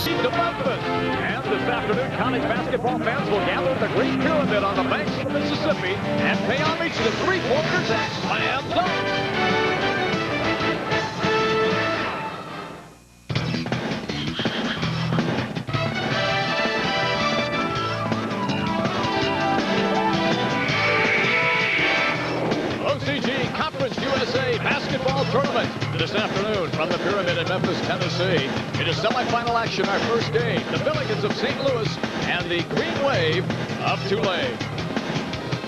To Memphis. And this afternoon, college basketball fans will gather at the Great Pyramid on the banks of the Mississippi and pay homage to three-pointers and slam dunks. OCG Conference USA Basketball Tournament this afternoon from the Pyramid in Memphis, Tennessee. It is semifinal action, our first game. The Billikens of St. Louis and the Green Wave of Tulane.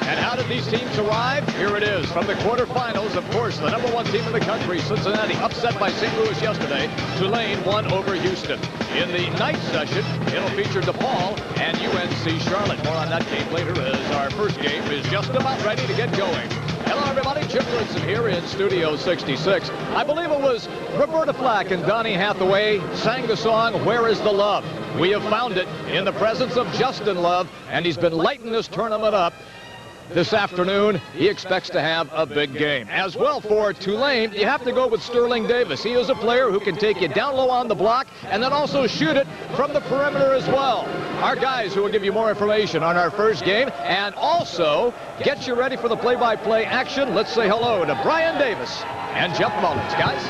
And how did these teams arrive? Here it is from the quarterfinals. Of course, the #1 team in the country, Cincinnati, upset by St. Louis yesterday. Tulane won over Houston. In the night session, it'll feature DePaul and UNC Charlotte. More on that game later as our first game is just about ready to get going. Hello, everybody. Chip Woodson here in Studio 66. I believe it was Roberta Flack and Donny Hathaway sang the song, Where is the Love? We have found it in the presence of Justin Love, and he's been lighting this tournament up. This afternoon, he expects to have a big game. As well for Tulane, you have to go with Sterling Davis. He is a player who can take you down low on the block and then also shoot it from the perimeter as well. Our guys who will give you more information on our first game and also get you ready for the play-by-play action. Let's say hello to Brian Davis and Jeff Mullins. Guys?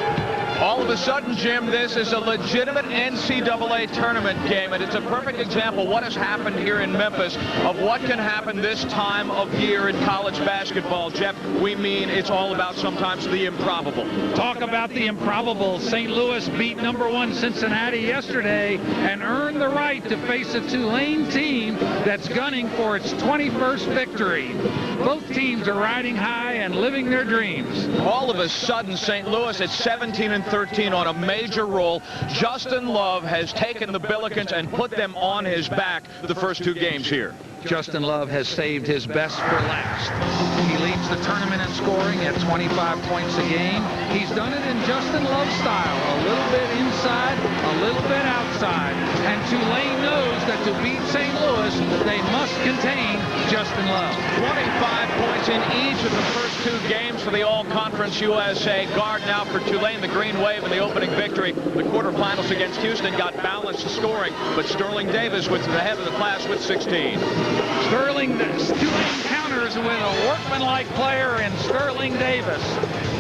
All of a sudden, Jim, this is a legitimate NCAA tournament game, and it's a perfect example of what has happened here in Memphis of what can happen this time of year in college basketball. Jeff, we mean it's all about sometimes the improbable. Talk about the improbable. St. Louis beat #1 Cincinnati yesterday and earned the right to face a Tulane team that's gunning for its 21st victory. Both teams are riding high and living their dreams. All of a sudden, St. Louis at 17-13 on a major roll. Justin Love has taken the Billikens and put them on his back the first two games here. Justin Love has saved his best for last. He leads the tournament in scoring at 25 points a game. He's done it in Justin Love style, a little bit inside, a little bit outside. And Tulane knows that to beat St. Louis, they must contain Justin Love. 25 points in each of the first two games for the All-Conference USA. Guard now for Tulane, the Green Wave in the opening victory. The quarterfinals against Houston got balanced scoring, but Sterling Davis was the head of the class with 16. Tulane counters with a workmanlike player in Sterling Davis.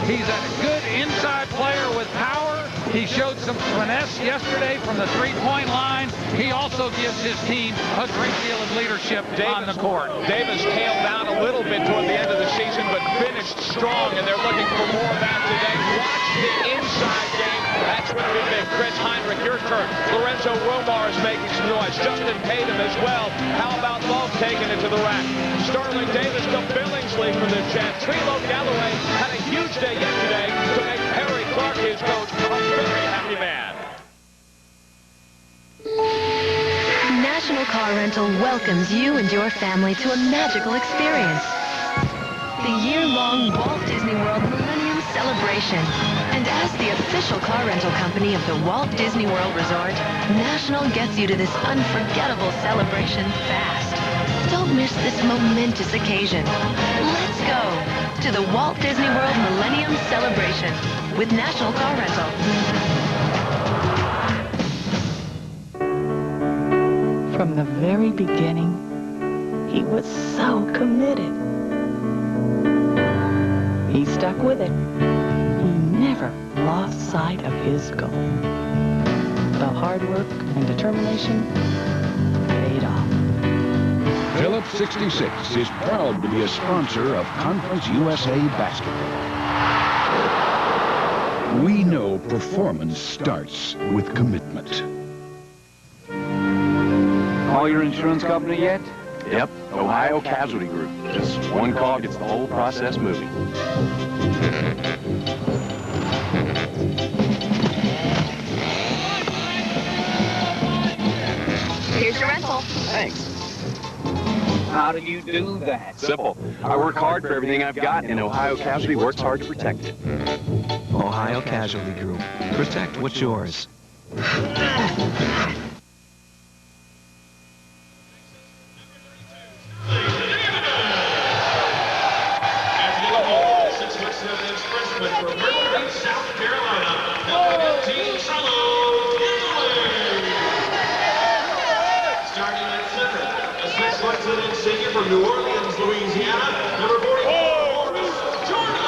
He's a good inside player with power. He showed some finesse yesterday from the three-point line. He also gives his team a great deal of leadership on the court. Davis tailed down a little bit toward the end of the season, but finished strong, and they're looking for more of that today. Watch the inside game. That's going to be big. Chris Heinrich, your turn. Lorenzo Romar is making some noise. Justin Tatum as well. How about Love taking it to the rack? Sterling Davis to Billingsley for the Jets. Trilo Galloway had a huge day yesterday to make Perry Clark his coach a very happy man. National Car Rental welcomes you and your family to a magical experience. The year-long Walt Disney World Millennium Celebration. And as the official car rental company of the Walt Disney World Resort, National gets you to this unforgettable celebration fast. Don't miss this momentous occasion. Let's go to the Walt Disney World Millennium Celebration with National Car Rental. From the very beginning, he was so committed. He stuck with it. He never lost sight of his goal. The hard work and determination paid off. Phillips 66 is proud to be a sponsor of Conference USA Basketball. We know performance starts with commitment. Call your insurance company yet? Yep, Ohio Casualty Group. Just one call gets the whole process moving. Here's your rental. Thanks. How do you do that? Simple. I work hard for everything I've got, and Ohio Casualty works hard to protect it. Ohio Casualty Group. Protect what's yours. from New Orleans, Louisiana, number 44, Morris Jordan.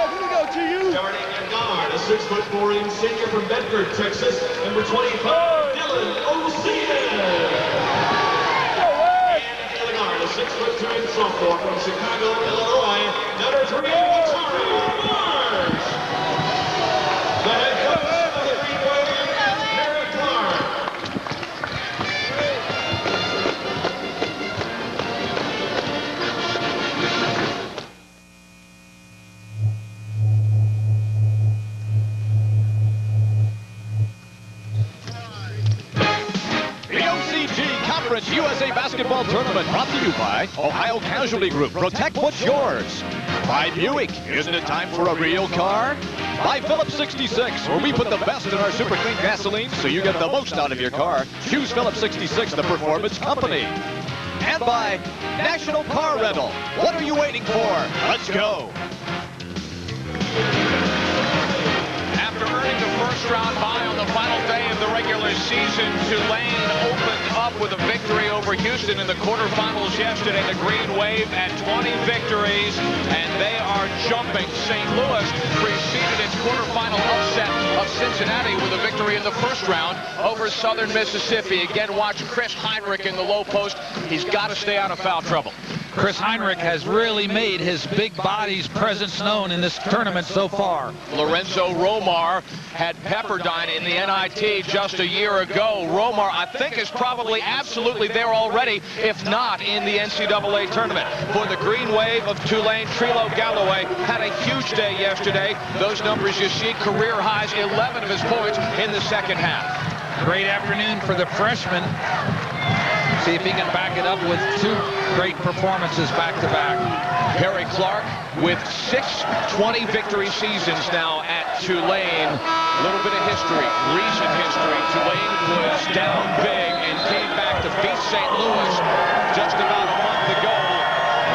Here we go to you. Starting at guard, a 6'4" senior from Bedford, Texas, number 25, Dylan O'Cena. And at the guard, a 6'2" sophomore from Chicago, Illinois, number 3, Tari Mars. The head coach of the Green Wave, Eric Clark. Conference USA Basketball Tournament brought to you by Ohio Casualty Group. Protect what's yours. By Buick. Isn't it time for a real car? By Phillips 66, where we put the best in our super clean gasoline so you get the most out of your car. Choose Phillips 66, the performance company. And by National Car Rental. What are you waiting for? Let's go. After earning the first round bye on the final day of the regular season, Tulane opened up with a victory over Houston in the quarterfinals yesterday. The Green Wave at 20 victories, and they are jumping. St. Louis preceded its quarterfinal upset of Cincinnati with a victory in the first round over Southern Mississippi. Again, watch Chris Heinrich in the low post. He's got to stay out of foul trouble. Chris Heinrich has really made his big body's presence known in this tournament so far. Lorenzo Romar had Pepperdine in the NIT just a year ago. Romar, I think, is probably absolutely there already, if not in the NCAA tournament. For the Green Wave of Tulane, Trilo Galloway had a huge day yesterday. Those numbers you see, career highs, 11 of his points in the second half. Great afternoon for the freshman. See if he can back it up with two great performances back-to-back. Perry Clark with 6 20 victory seasons now at Tulane. A little bit of history, recent history. Tulane was down big and came back to beat St. Louis just about a month ago.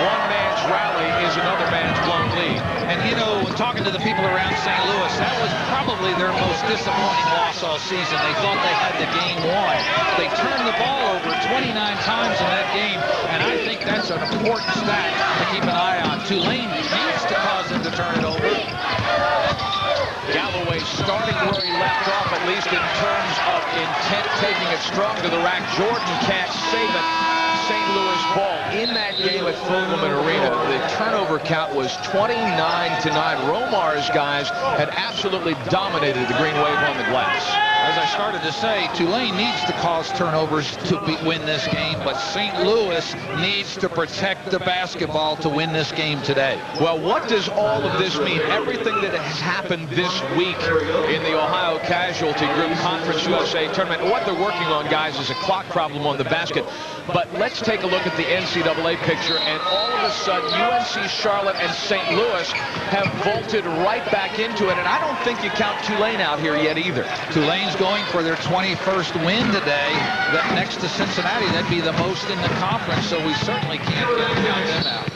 One man's rally is another man's blown lead. And, you know, talking to the people around St. Louis, that was probably their most disappointing loss all season. They thought they had the game won. They turned the ball over 29 times in that game, and I think that's an important stat to keep an eye on. Tulane needs to cause them to turn it over. Galloway starting where he left off, at least in terms of intent, taking it strong to the rack. Jordan can't save it. St. Louis ball in that game at Fulgham Arena. The turnover count was 29-9. Romar's guys had absolutely dominated the Green Wave on the glass. As I started to say, Tulane needs to cause turnovers to win this game, but St. Louis needs to protect the basketball to win this game today. Well, what does all of this mean? Everything that has happened this week in the Ohio Casualty Group Conference USA Tournament, what they're working on, guys, is a clock problem on the basket. But let's take a look at the NCAA picture, and all of a sudden, UNC Charlotte and St. Louis have vaulted right back into it, and I don't think you count Tulane out here yet either. Tulane's going for their 21st win today. That next to Cincinnati, that'd be the most in the conference, so we certainly can't count them out.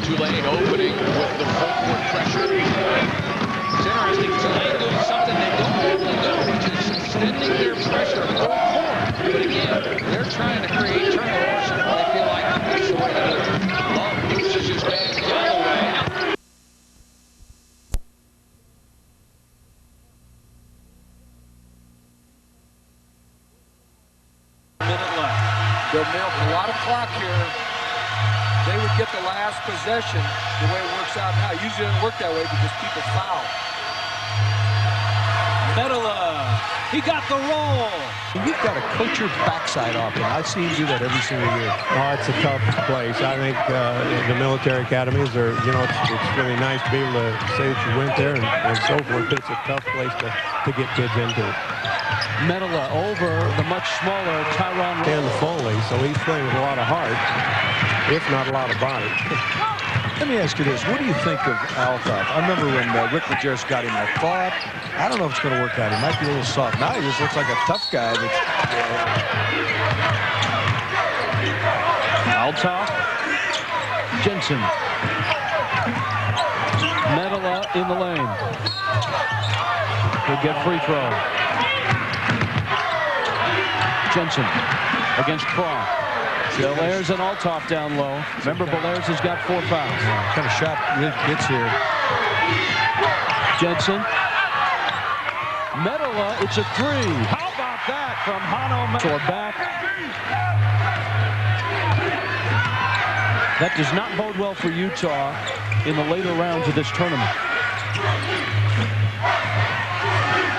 Tulane opening with the full court pressure. It's interesting, Tulane doing something they don't normally do, which is extending their pressure full court. But again, they're trying to create turnovers. They feel like that's the way to do it. Love loses his man Galloway. Minute left. They'll milk a lot of clock here. They would get the last possession the way it works out now. Usually it doesn't work that way because people foul. Medela, he got the roll. You've got to coach your backside off him. I see him do that every single year. Oh, it's a tough place. I think the military academies are, you know, it's really nice to be able to say that you went there and so forth, but it's a tough place to get kids into it. Medela over the much smaller Tyron And Foley, so he's playing with a lot of heart, if not a lot of body. Let me ask you this. What do you think of Althoff? I remember when Rick Majerus got him, I thought, I don't know if it's going to work out. He might be a little soft. Now he just looks like a tough guy. Althoff. Jensen. Medela in the lane. He'll get free throw. Jensen against Croft. Belair's and Althoff down low. Remember, Belair's has got 4 fouls. What kind of shot Rick gets here? Jensen. Medela, it's a 3. How about that from Hano Medela back? That does not bode well for Utah in the later rounds of this tournament.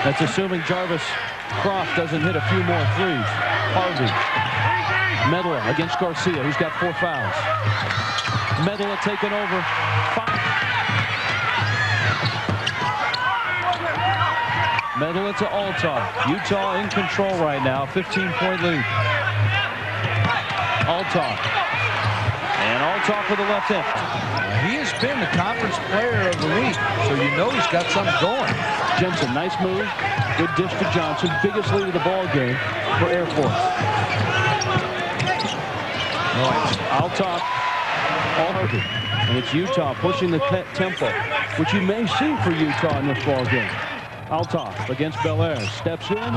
That's assuming Jarvis Croft doesn't hit a few more threes. Harvey. Medela against Garcia, who's got 4 fouls. Medela taken over. 5. Medela to Althoff. Utah in control right now. 15-point lead. Althoff. And Althoff with the left hand. He has been the conference player of the week, so you know he's got something going. Jensen, nice move. Good dish to Johnson. Biggest lead of the ball game for Air Force. Althoff, Harvey, and it's Utah pushing the tempo, which you may see for Utah in this ball game. Althoff against Belair, steps in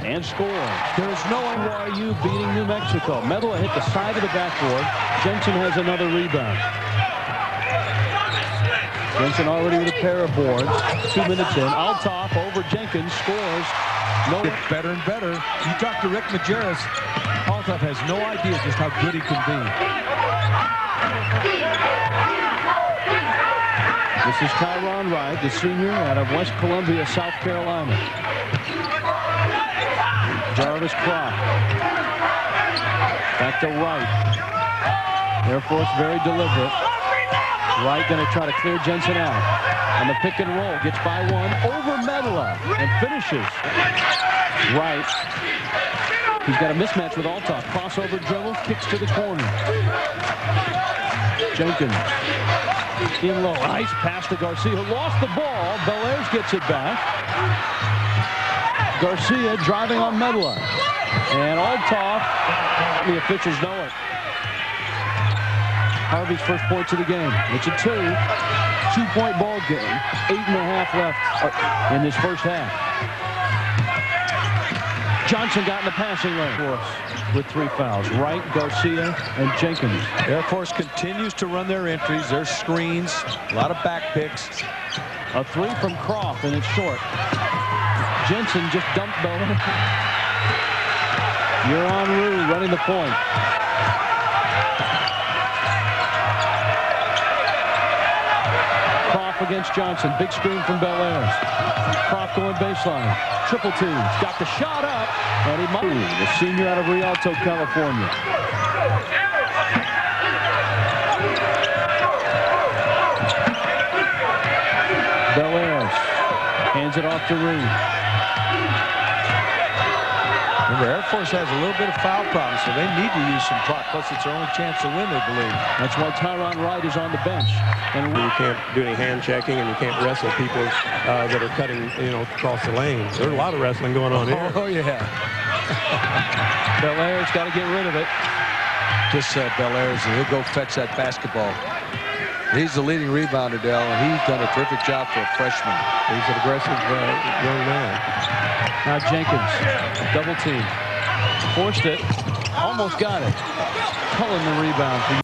and scores. There's no NYU beating New Mexico. Medela hit the side of the backboard. Jensen has another rebound. Jensen already with a pair of boards. 2 minutes in. Althoff over Jenkins, scores. No, it's better and better. You talk to Rick Majerus, Althoff has no idea just how good he can be. This is Tyron Wright, the senior out of West Columbia, South Carolina. Jarvis Croft. Back to Wright. Air Force very deliberate. Wright going to try to clear Jensen out. On the pick and roll, gets by 1 over Medela and finishes. Wright. He's got a mismatch with Althoff. Crossover dribble, kicks to the corner. Jenkins. In low. Nice pass to Garcia, who lost the ball. Belair's gets it back. Garcia driving on Medela. And Althoff. The officials know it. Harvey's first points of the game. It's a 2-point ball game. 8.5 left in this first half. Johnson got in the passing lane for us with 3 fouls. Wright, Garcia, and Jenkins. Air Force continues to run their entries, their screens, a lot of back picks. A 3 from Croft, and it's short. Jensen just dumped Belair. Euron Rue running the point. Croft against Johnson. Big screen from Belair. Croft going baseline. Triple teams. Got the shot up. And he might. The senior out of Rialto, California. Belair hands it off to Reed. Remember, Air Force has a little bit of foul problem, so they need to use some clock. Plus, it's their only chance to win, they believe. That's why Tyron Wright is on the bench. And you can't do any hand checking, and you can't wrestle people that are cutting, across the lane. There's a lot of wrestling going on here. Oh, yeah. Belair's got to get rid of it. Just Belair's, he'll go fetch that basketball. He's the leading rebounder, Dell, and he's done a terrific job for a freshman. He's an aggressive young man. Now Jenkins, double team. Forced it, almost got it. Cullen the rebound.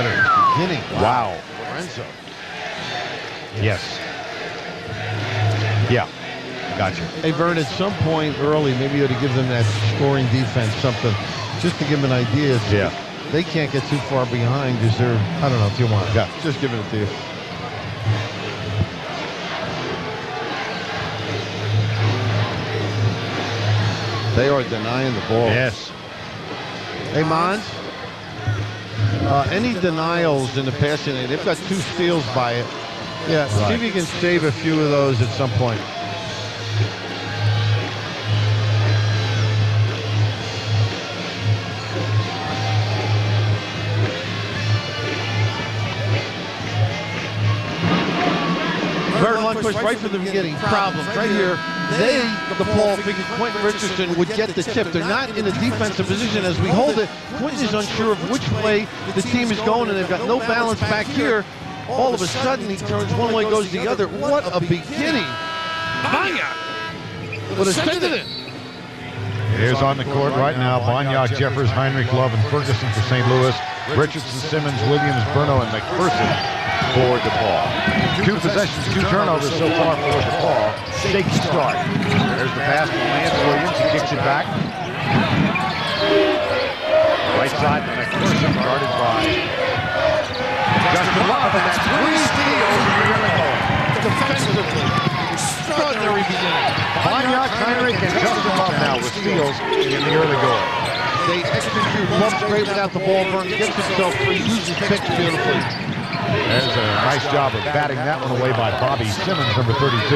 better beginning. Wow. Lorenzo. Yes. Yeah. Gotcha. Hey, Vern, at some point early, maybe you ought to give them that scoring defense, something, just to give them an idea. Yeah. They can't get too far behind because they're, I don't know if you want. Yeah. Just giving it to you. They are denying the ball. Yes. Hey, Mons, any denials in the passing game? They've got 2 steals by it. Yeah, see if you can save a few of those at some point. Vern Lundquist, right from the beginning, problems right here. They, the ball, figured Quentin Richardson would get the tip. They're not in a defensive position as we hold it. Quentin is unsure of which way the team is going, and they've got no balance back here. All of a sudden, he turns one way, goes the other. What a beginning. Banya would have sent it in. Here's on the court right now, Banya, Jeffers, Heinrich, Love, and Ferguson for St. Louis. Richardson, Simmons, Williams, Bruno, and McPherson for DePaul. 2 possessions, 2 turnovers so far for DePaul. Shaky start. There's the pass to Lance Williams. He kicks it back. Right side to McPherson, guarded by Justin Love, and that's 3 steals in the early goal. Defensively, extraordinary beginning. Banya, Heinrich, and Justin Love now with steals in the early goal. They execute Love straight without the ball. Vern gets himself free, uses picks beautifully. There's a nice job of batting that one away by Bobby Simmons, number 32.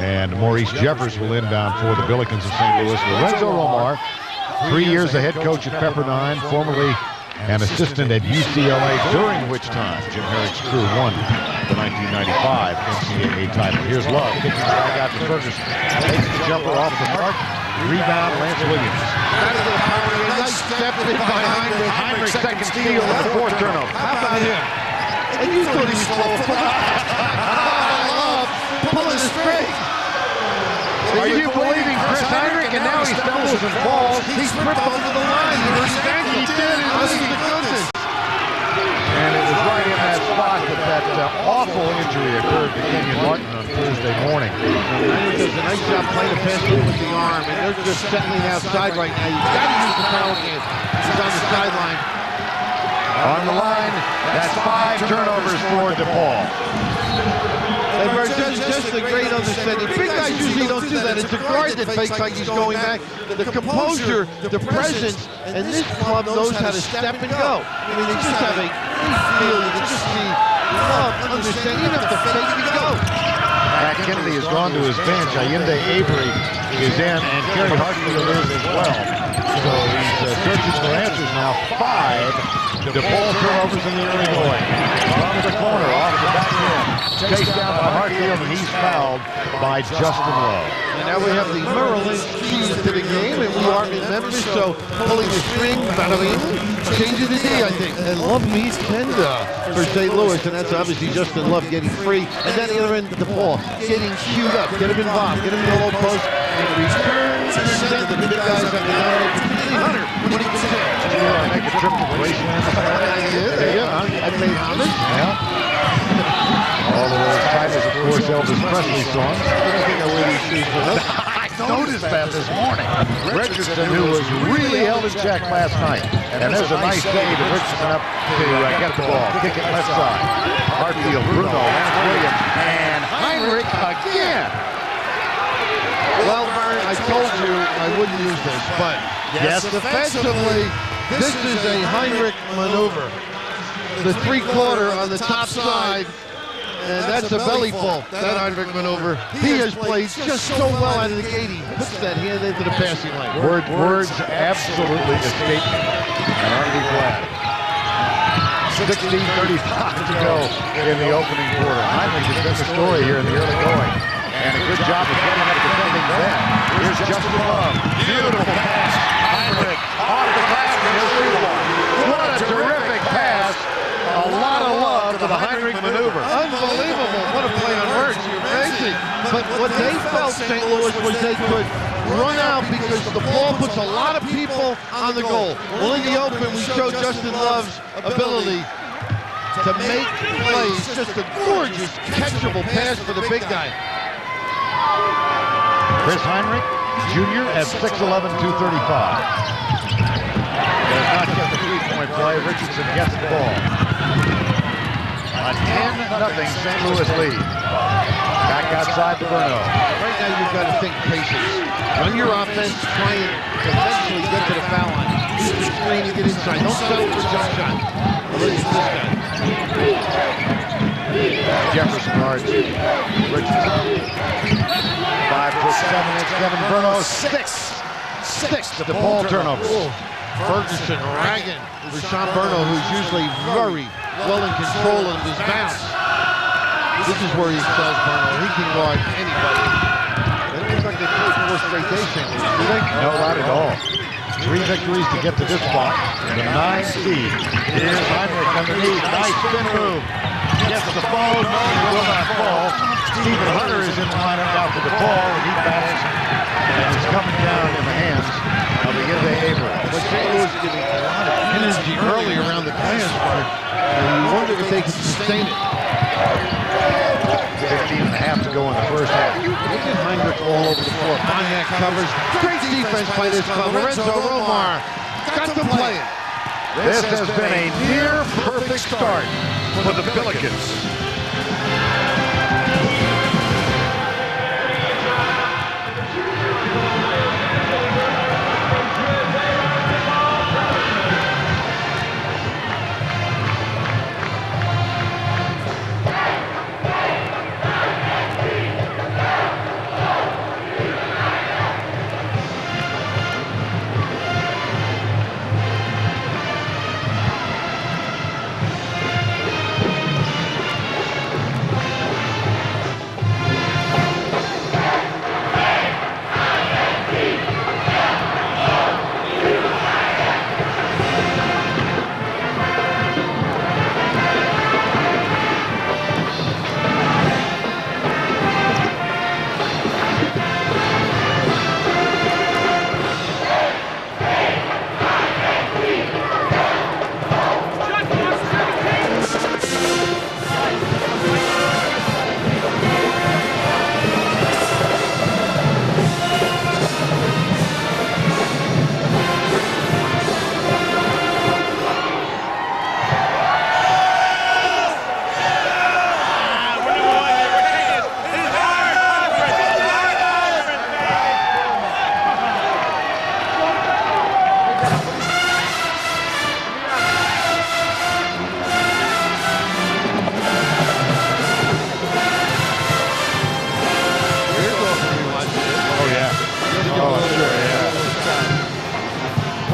And Maurice Jeffers will inbound for the Billikens of St. Louis. Lorenzo Romar, 3 years the head coach at Pepperdine, formerly an assistant at UCLA, during which time Jim Herrick's crew won the 1995 NCAA title. Here's Love, kicking the bag out to Ferguson. Takes the jumper off the mark. Rebound, Lance Williams. Nice step in by Heinrich. Heinrich, second steal, and the 4th turnover. How about him? And you thought he was slow. Love pulling his straight. Are you believing Chris Heinrich? And now he stumbles and falls. He tripped over the line. He did. It was the goodness. And it was right in that spot that awful injury occurred to Kenyon Martin on Thursday morning. Heinrich does a nice job playing the pass with the arm, and they're just settling outside right now. You've got to use the power game. He's on the sideline. On the line, that's 5 turnovers for DePaul. And just a great understanding. Big guys usually don't do that. It's a guard that fakes like he's going back. The composure, the presence, and this club knows how to step and go. I mean, they just have a great feel. You can just see Love, understand. You don't have to fake and go. Matt Kennedy has gone to his bench. Allende Avery is in, and Kerry Hartfield is as well. So he's searching for answers now. 5 DePaul turnovers in the early going. From the corner, off the back end. Chased down by Hartfield, and he's fouled by Justin Love. And now we have the Merrill Lynch keys to the game, and we are in Memphis, so pulling the string, changing the D, I think. And Love meets Kenda for St. Louis, and that's obviously Justin Love getting free. And then the other end, DePaul getting queued up, get him involved, get him in the low post, and return to the center. The big guys have to dominate, particularly Hunter, when he comes in. Make a trip to Graceland. I played homage. Yeah. All the way as tight as, of course, Elvis Presley songs. I noticed that this morning. Richardson, who was really held in check last night. And there's a nice save of Richardson up to get the ball. Kick it left side. Hartfield, Bruno, Lance Williams, and Heinrich again. Well, I told you I wouldn't use this, but yes, defensively, this is a Heinrich maneuver. The 3-quarter on the top side. And that's a belly full, that Heinrich maneuver. He has played just so well out of the gate. He puts that hand into the passing lane. Words absolutely escape me. And aren't we glad? 16:35 to go in the opening quarter. Heinrich has been the story here in the early going. And a good job of getting up defending Ben. Here's Justin Love. Beautiful pass. Heinrich off the glass and he'll shoot one. What a terrific pass. A lot of love for the Heinrich maneuver. Unbelievable. What a play on Hurts. You're crazy. But what they felt, St. Louis, was they could run out because the ball puts a lot of people on the goal. Well, in the open, we showed Justin Love's ability to make plays. Just a gorgeous, catchable pass for the big guy. Chris Heinrich, Jr. at 6'11", 235. Does not get the three-point play. Richardson gets the ball. A 10-0 St. Louis lead. Back outside the Bruno. Right now you've got to think patience. Run your offense, try and eventually get to the foul line. Use the screen to get inside. Don't settle for jump shot. Look at this guy. Jefferson guards Richardson. 5'7", it's Kevin Bruno. Six DePaul turnovers. Ferguson ragging Rashawn Bruno, who's usually very well in control of his bounce. This is where he excels, Bruno. He can guard anybody. It looks like they played 4 straight days, St. Louis, do they? No, not at all. 3 victories to get to this spot. The 9 seed. Here's Heinrich underneath. Nice spin move. Gets the ball. No, he will not fall. Stephen Hunter is in the lineup now for the ball, and he battles. And it's coming down in the hands of the Inde Abrams. But St. Louis is giving a lot of energy early around the glass part. And you wonder if they can sustain it. 15.5 to go in the first half. Look at Heinrich all over the floor. Pontiac covers. Great defense by this club. Lorenzo Romar got to play it. This has been a near perfect start for the Billikens.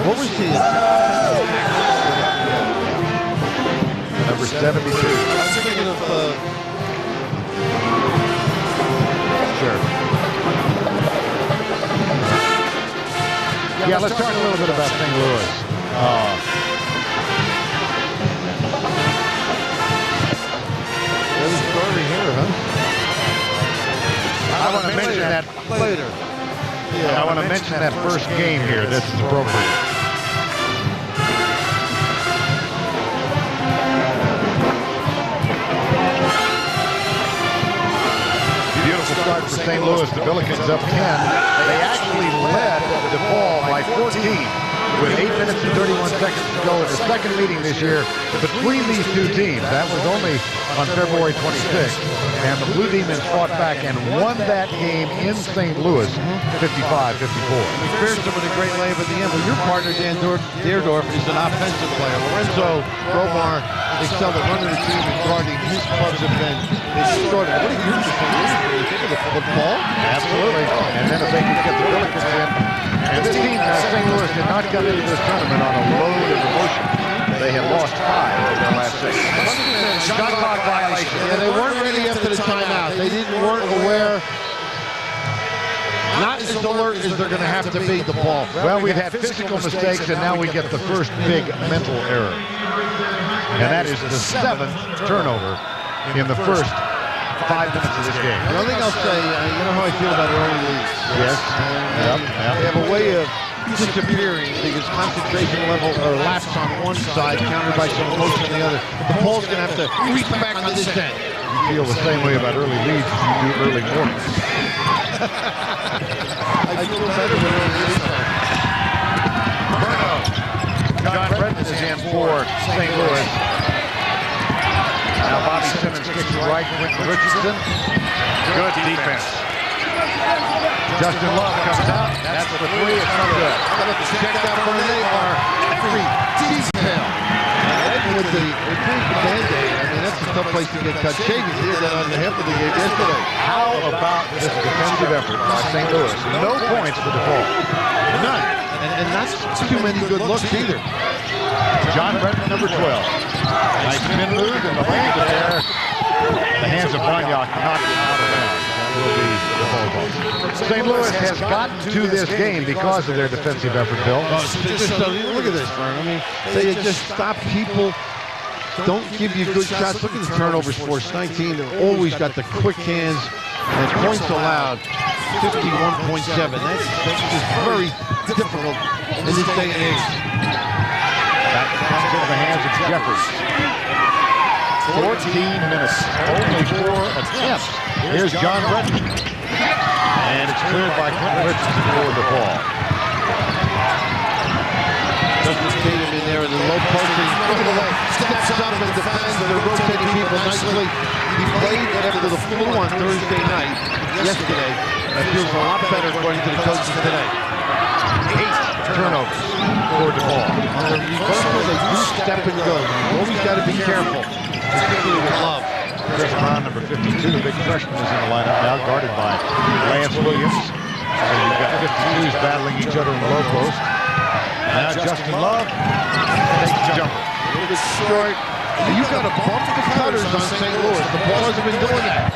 What was he? Number 72. I was thinking of... Sure. Yeah, let's talk a little bit about St. Louis. There's a story here, huh? I want to mention that later. Yeah, I want to mention that first game here. This is appropriate. Beautiful start for St. Louis. The Billikens up 10. They actually led DePaul by 14 with 8 minutes and 31 seconds to go in the second meeting this year between these two teams. That was only on February 26th. And the Blue Demons fought back and won that game in St. Louis, 55-54. McPherson with a great layup at the end, but your partner, Dan Deerdorf, is an offensive player. Lorenzo Romar excelled at running the team and guarding. His clubs have been extraordinary. What do you think when you think of the football? Absolutely. And then if they can get the Billikens in. And this team, St. Louis, did not come into this tournament on a load of emotion. They had lost 5 of their last 6. Shot clock violation. Yeah, they weren't ready after the timeout. They weren't aware, not as alert as they're going to have to be the ball. Well, we've had physical mistakes, and now we get the first big mental error. And that is the 7th turnover in the first 5 minutes of this game. The only thing I'll say, you know how I feel about early leads. Yes. They have a way of disappearing because concentration level or lapse on one side countered by some emotion on the other. The ball's going to have to reach back on this end. You feel the same way about early leads as you do early mornings. I feel better when early leads. John Redmond is in for St. Louis. Now Bobby Simmons kicks it right, Quentin Richardson. Good defense. Justin Love comes out. That's for three. It's no good. Check out for Neymar. Every detail. With the Band-Aid, I mean, that's a tough place to get cut. Shaving did that on the half of the game yesterday. How about this defensive effort by St. Louis? No points for the ball. None. And not too many good looks either. John Redmond, number 12. Nice spin move in the lane there. The hands of Banyak knocked it out of bounds. That will be the ball ball. St. Louis has gotten to this game because of their defensive effort, Bill. Look at this, Vern. I mean, they just stop people. Don't give you good shots. Look at the turnovers for us. 19. They've always got the quick hands and points allowed. 51.7. That's just very difficult in this day and age. That comes into the hands of Jeffers. 14 minutes. Only 4 attempts. Here's John Redmond. And it's cleared by Quentin Richardson for the ball. Justin Tatum in there in the low post. Look at the way. Steps up and defends. They're rotating people nicely. He played after the flu on Thursday night, yesterday. That feels a lot better according to the coaches today. 8 turnovers for the ball. On the reversal, they do step and go. You always got to be careful, particularly with Love. Chris Brown, number 52, the big freshman, is in the lineup now, guarded by Lance Williams. So you've got 52s battling each other in the low post. Now Justin Love takes the jumper. Look at short. You've got to bump the cutters on St. Louis. The ball hasn't been doing that.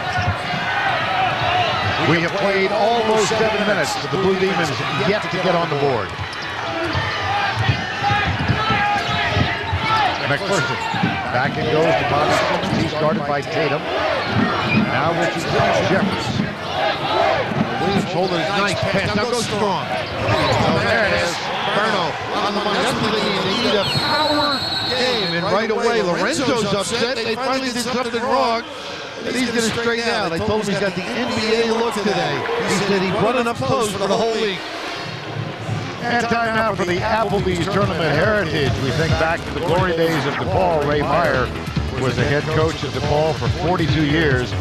We have played almost 7 minutes, but the Blue Demons yet to get on the board. McPherson. Back it goes to Bobby Simmons. He's guarded by Tatum. Now Richardson and Jeffers. Williams holding his nice pass. Now go strong. Oh, there it is. Berno on the money. That's what they need. They need a power game. And right away, Lorenzo's upset. They finally did something wrong. And he's going to straighten out. I told him he's got the NBA look today. He said he brought enough post for the whole league. And time now for the Applebee's Tournament Heritage. We think back to the glory days of DePaul. Ray Meyer was the head coach at DePaul for 42 years.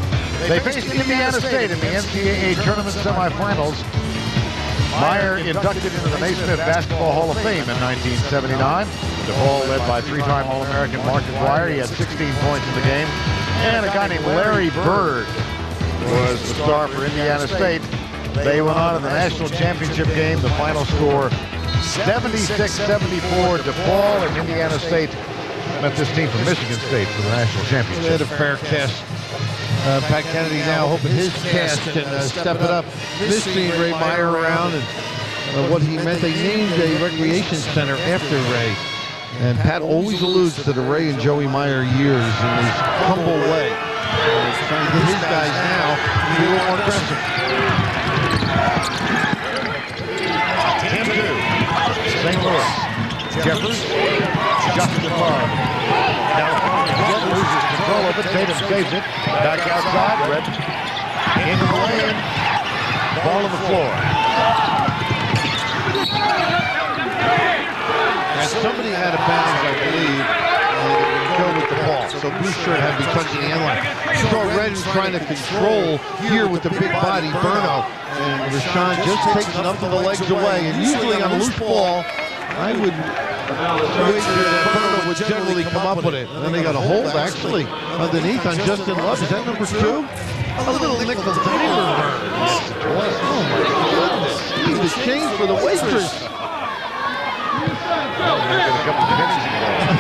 They faced Indiana State in the NCAA Tournament semifinals. Meyer inducted into the Naismith Basketball Hall of Fame in 1979. DePaul led by 3-time All-American Mark McGuire. He had 16 points in the game. And a guy named Larry Bird was the star for Indiana State. They went on in the national championship game. The final score, 76-74. DePaul and Indiana State met this team from Michigan State for the national championship. They had a fair cast. Pat Kennedy now hoping his cast can step it up. Missing Ray Meyer around and what he meant. They named a recreation center after Ray. And Pat always alludes to the Ray and Joey Meyer years in his humble way. He's trying to get his guys now to be a little more aggressive. Team 2, St. Louis. Jeffers, Justin Love. Now Jeffers loses control of it. Tatum saves it. Back outside. Red into the lane. Ball on the floor. And somebody had a bounce, I believe, go with the ball. So blue shirt had to be touching the end line. You saw Red trying to control here with the big body, Berno. And Rashawn just takes enough of the legs away. And usually on a loose ball, I would wager that Berno would generally come up with it. And then they got a hold, actually, underneath on Justin Love. Is that number 2? A little nickel diver. Oh, my goodness. He's the change for the waitress. A couple of pennies involved.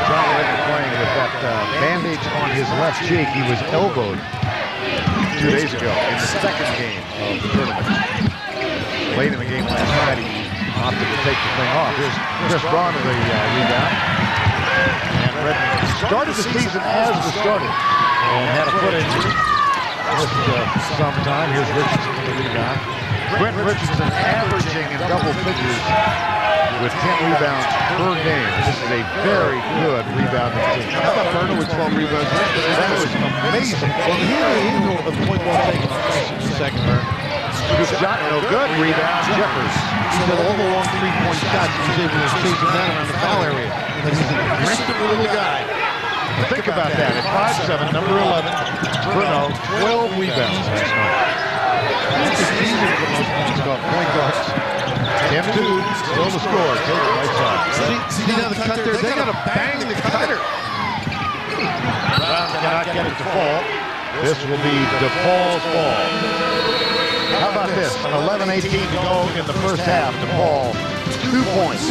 John Redmond playing with that bandage on his left cheek. He was elbowed 2 days ago in the second game of the tournament. Late in the game last night, he opted to take the thing off. Here's Chris Braun of the rebound. And Redmond started the season as the starter and had a foot injury. Missed some time. Here's Richardson for the rebound. Quentin Richardson averaging in double figures with 10 rebounds per game. This is a very good rebounding team. How about Burner with 12 rebounds? That was amazing. Well, here's a point well taken in the second turn. Good shot, no good. Rebound, Jeffers. He had all the long three-point shots. He was able to chase him down around the foul area. But he's an aggressive little guy. Think about that. At 5'7", number 11, Bruno, 12 rebounds last night. It's the season for most point guards. 10-2, still the score. Take it right side. See now the cut there? They got to bang the cutter. Brown cannot get it to fall. This will be DePaul's ball. How about this? 11:18 to go in the first half. DePaul, 2 points.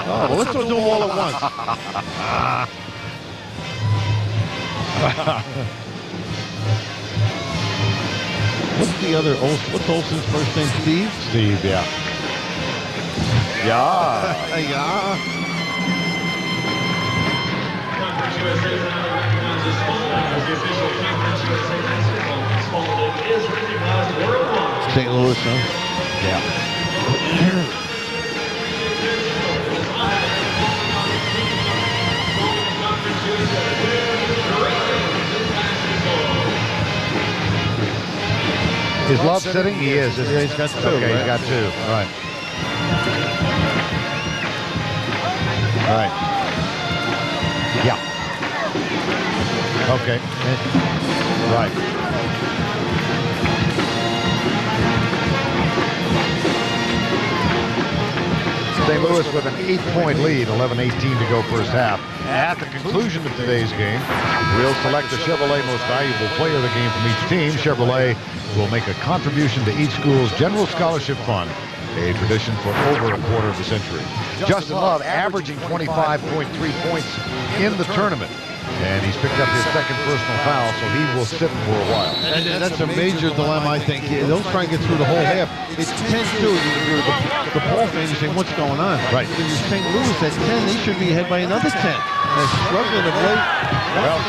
Oh, well, let's do them all at once. What's the other? What's Olsen's first name? Steve? Steve, yeah. Yeah. Yeah. Conference USA is now recognized as Spalding as the official Conference USA basketball. Spalding is recognized worldwide. St. Louis, huh? Yeah. Is Love sitting? He is. Yeah, he's got two. Okay, right? he's got 2. All right. All right. Yeah. Okay. Right. St. Louis with an 8-point lead, 11:18 to go first half. At the conclusion of today's game, we'll select the Chevrolet Most Valuable Player of the game from each team. Chevrolet will make a contribution to each school's general scholarship fund, a tradition for over a quarter of a century. Justin Love averaging 25.3 points in the tournament. And he's picked up his second personal foul, so he will sit for a while. And that's a major dilemma, I think. They'll try and get through the whole half. It's 10-2. You're the Paul fans are saying, what's going on? Right. If you're St. Louis at 10, they should be ahead by another 10. And they're struggling of late. Well,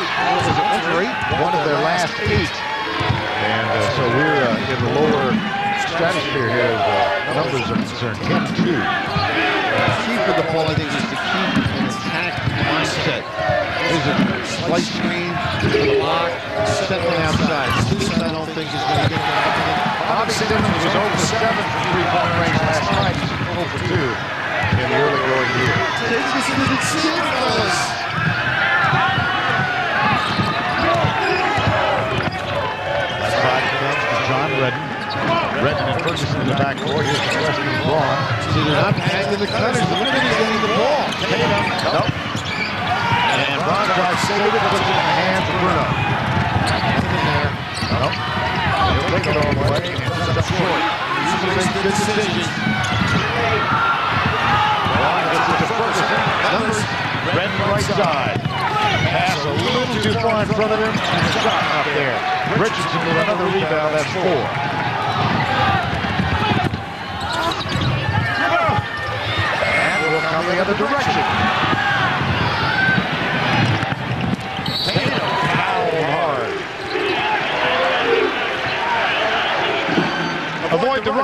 one of their last 8. And so we're in the lower stratosphere here as numbers are concerned. 10-2. The key for the Paul, I think, is to keep an attack mindset. There's a slight screen, a block, settling outside. This I don't think is going to get them. Bobby Simmons was 0 for 7 from three-point range last night. He's 0 for 2 in the early going year. Take this to the chin, fellas. That side comes to John Redden. Redden and Ferguson in the backcourt. Here's the freshman Braun. See, they're not hanging the cutters. Look at him getting the ball. Tatum. Nope. And Braun tries to save it, puts it in the hands of Bruno. Nothing in there. Nope. He'll take it all the way and sends up short. Usually makes good decisions. Braun gets it to Ferguson. Numbers. Redden right side. Pass a little too far in front of him, and a shot up there. Richardson with another rebound. That's 4. And we'll come the other direction. Tatum fouled hard.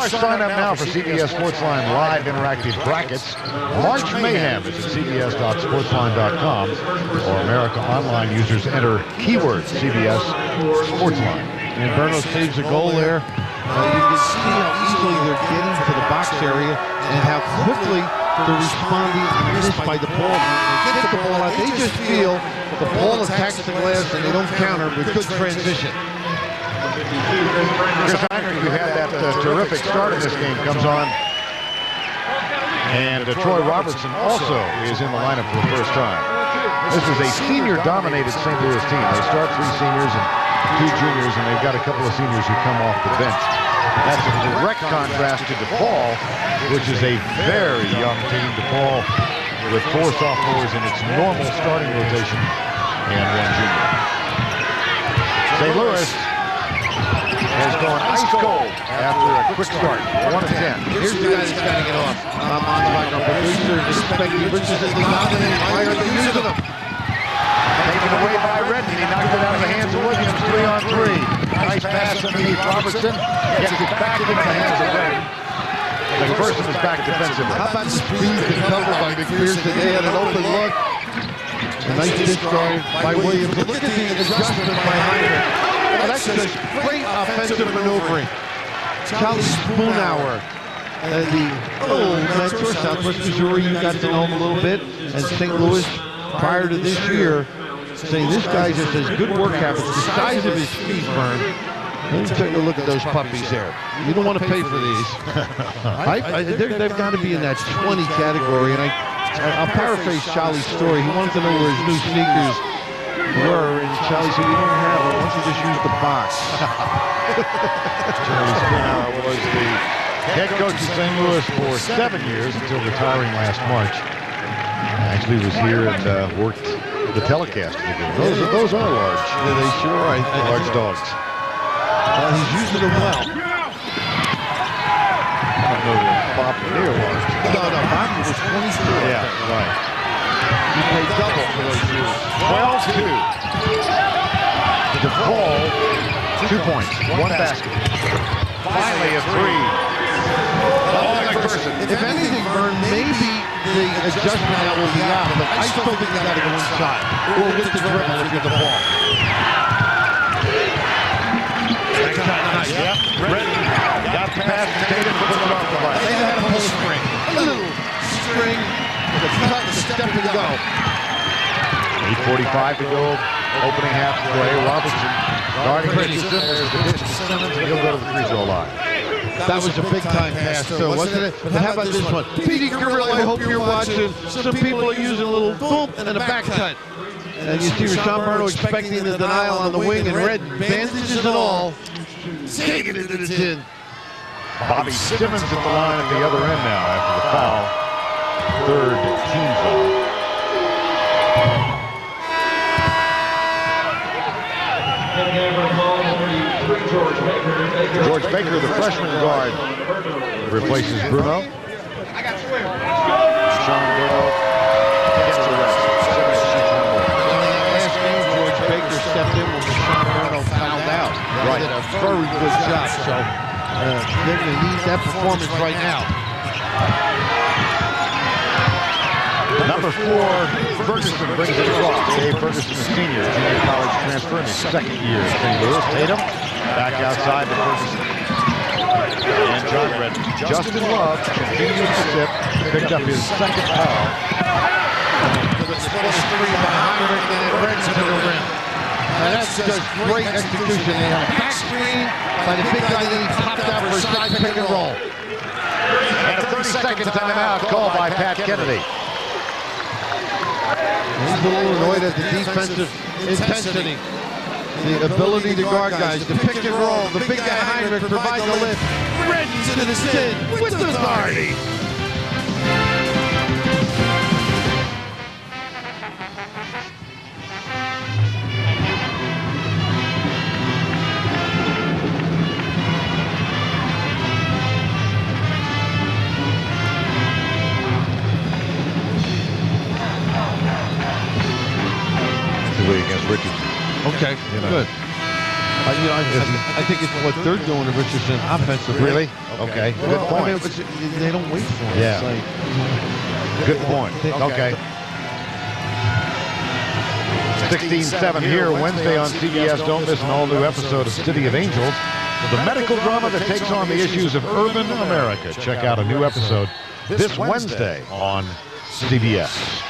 Marsh, sign up now for CBS Sportsline Live Interactive Brackets. March Mayhem is at cbs.sportsline.com, or America Online users enter keyword CBS Sportsline. And Berno saves a goal there. You can see how easily they're getting to the box area and how quickly they're responding and missed by the ball. When they get the ball out, they just feel the ball attacks the glass and they don't counter with good transition. Chris Heinrich, who had that terrific start in this game, comes on. And Troy Robertson also is in the lineup for the first time. This is a senior-dominated St. Louis team. They start 3 seniors and 2 juniors, and they've got a couple of seniors who come off the bench. That's a direct contrast to DePaul, which is a very young team. DePaul with 4 sophomores in its normal starting rotation and 1 junior. St. Louis has gone ice cold after a quick start, 1-10. Here's the guy that's got to get off. I'm on like our producer is expecting Richardson to dominate. Why are they using him? Taken away by Redden. He knocked it out of the hands of Williams, 3-on-3. Nice pass underneath Robertson. Gets it back into the hands of Redden. McPherson is back defensively. How about the speed and cover by McPherson? They had an open look. A nice discharge by Williams. Look at the adjustment by Heinrich. Oh, that's just great offensive maneuvering. Charlie Spoonhour, the old mentor, Southwest Missouri, you got to know him a little bit, and St. Louis prior to this year, saying this guy just has good work habits. The size of his feet, Vern. Let me take a look at those puppies there. You don't want to pay for these. They've got to be in that 20 category, and I'll paraphrase Charlie's story. He wanted to know where his new sneakers were, and Charlie said, "We don't have them. Why don't you just use the box?" Charlie Spoonhour was the head coach of St. Louis for 7 years until retiring last March. Actually was here and worked the telecast. Those are large. Yeah, they sure are. Large dogs. He's using them well. I don't know if Bob near large. No, Bobby was 22. Yeah, right. He played double for those years. 12-2. DePaul, 2 points, 1 basket. Finally a 3. If anything, Vern, maybe the adjustment now will be out, but I still think you got to go inside or with the dribble if you're the ball. Yep. Redden got past Tatum to put it off the line. They had a whole string. A little string with a cut and a step and go. 8:45 to go. Opening half play. Robertson guarding Richardson. There's the pitch to Simmons, and he'll go to the free throw line. That was a big-time pass, too, wasn't it? But how about this one? P.D. Carrillo, I hope you're watching. Some people are using a little boom and a back cut. And you see Rashawn Berno expecting the denial on the wing, and Red, bandages and all, taking it to the chin. Bobby Simmons at the line at the other end now after the foul. 3rd team foul. George Baker, the freshman guard, replaces Bruno. Sean Bruno gets the rest. Last game, George Baker stepped in when Sean Bruno fouled out. Right. Did a very good job, so they're going to need that performance right now. Number 4, Ferguson brings it across. Dave Ferguson, a senior college transfer in his 2nd year at St. Louis. Tatum back outside to Ferguson. And John Redden. Justin Love continues to sip. Picked up his 2nd foul. It's 3 by Heinrich and Redden to the rim. And that's just great execution. They had a back screen by the big guy, then he popped out for a side pick and roll. And a 30-second timeout called by Pat Kennedy. He's a little annoyed at the defensive intensity. The ability to guard guys, the pick and roll, the big guy Heinrich provides a lift. Redden to the chin with authority. Against Richardson. Okay, good. I think it's what they're doing to Richardson offensively. Really? Okay. Good point. They don't wait for him. Yeah. Good point. Okay. 16-7 here Wednesday on CBS. Don't miss an all-new episode of City of Angels, the medical drama that takes on the issues of urban America. Check out a new episode this Wednesday on CBS.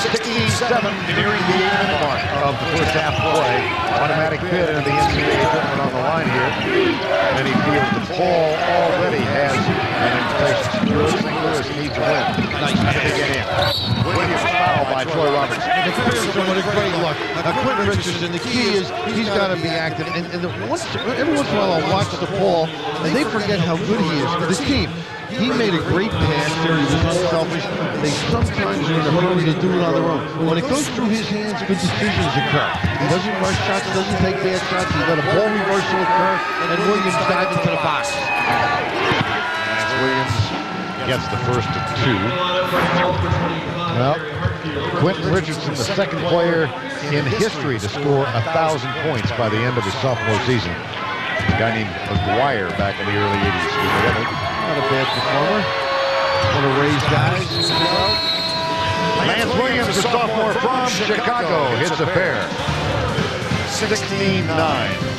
16-7, nearing the 8-minute mark of the first half play. Automatic pit into the NCAA tournament on the line here. And he feels that Paul already has an invitation secured. St. Louis needs a win. Nice to get in. Williams foul by Troy Robertson. With a great look. Quentin Richardson, the key is he's got to be active. And every once in a while I'll watch the ball, and they forget how good he is for the team. He made a great pass there. He was unselfish. They sometimes are in a hurry to do it on their own. When it goes through his hands, good decisions occur. He doesn't rush shots, doesn't take bad shots. He let a ball reversal occur, and Williams dives into the box. Williams gets the first of two. Well, Quentin Richardson, the second player in history to score 1,000 points by the end of his sophomore season. A guy named McGuire back in the early 80s. Not a bad performer. One of Ray's guys. Lance Williams, the sophomore from Chicago, hits a pair. 16-9.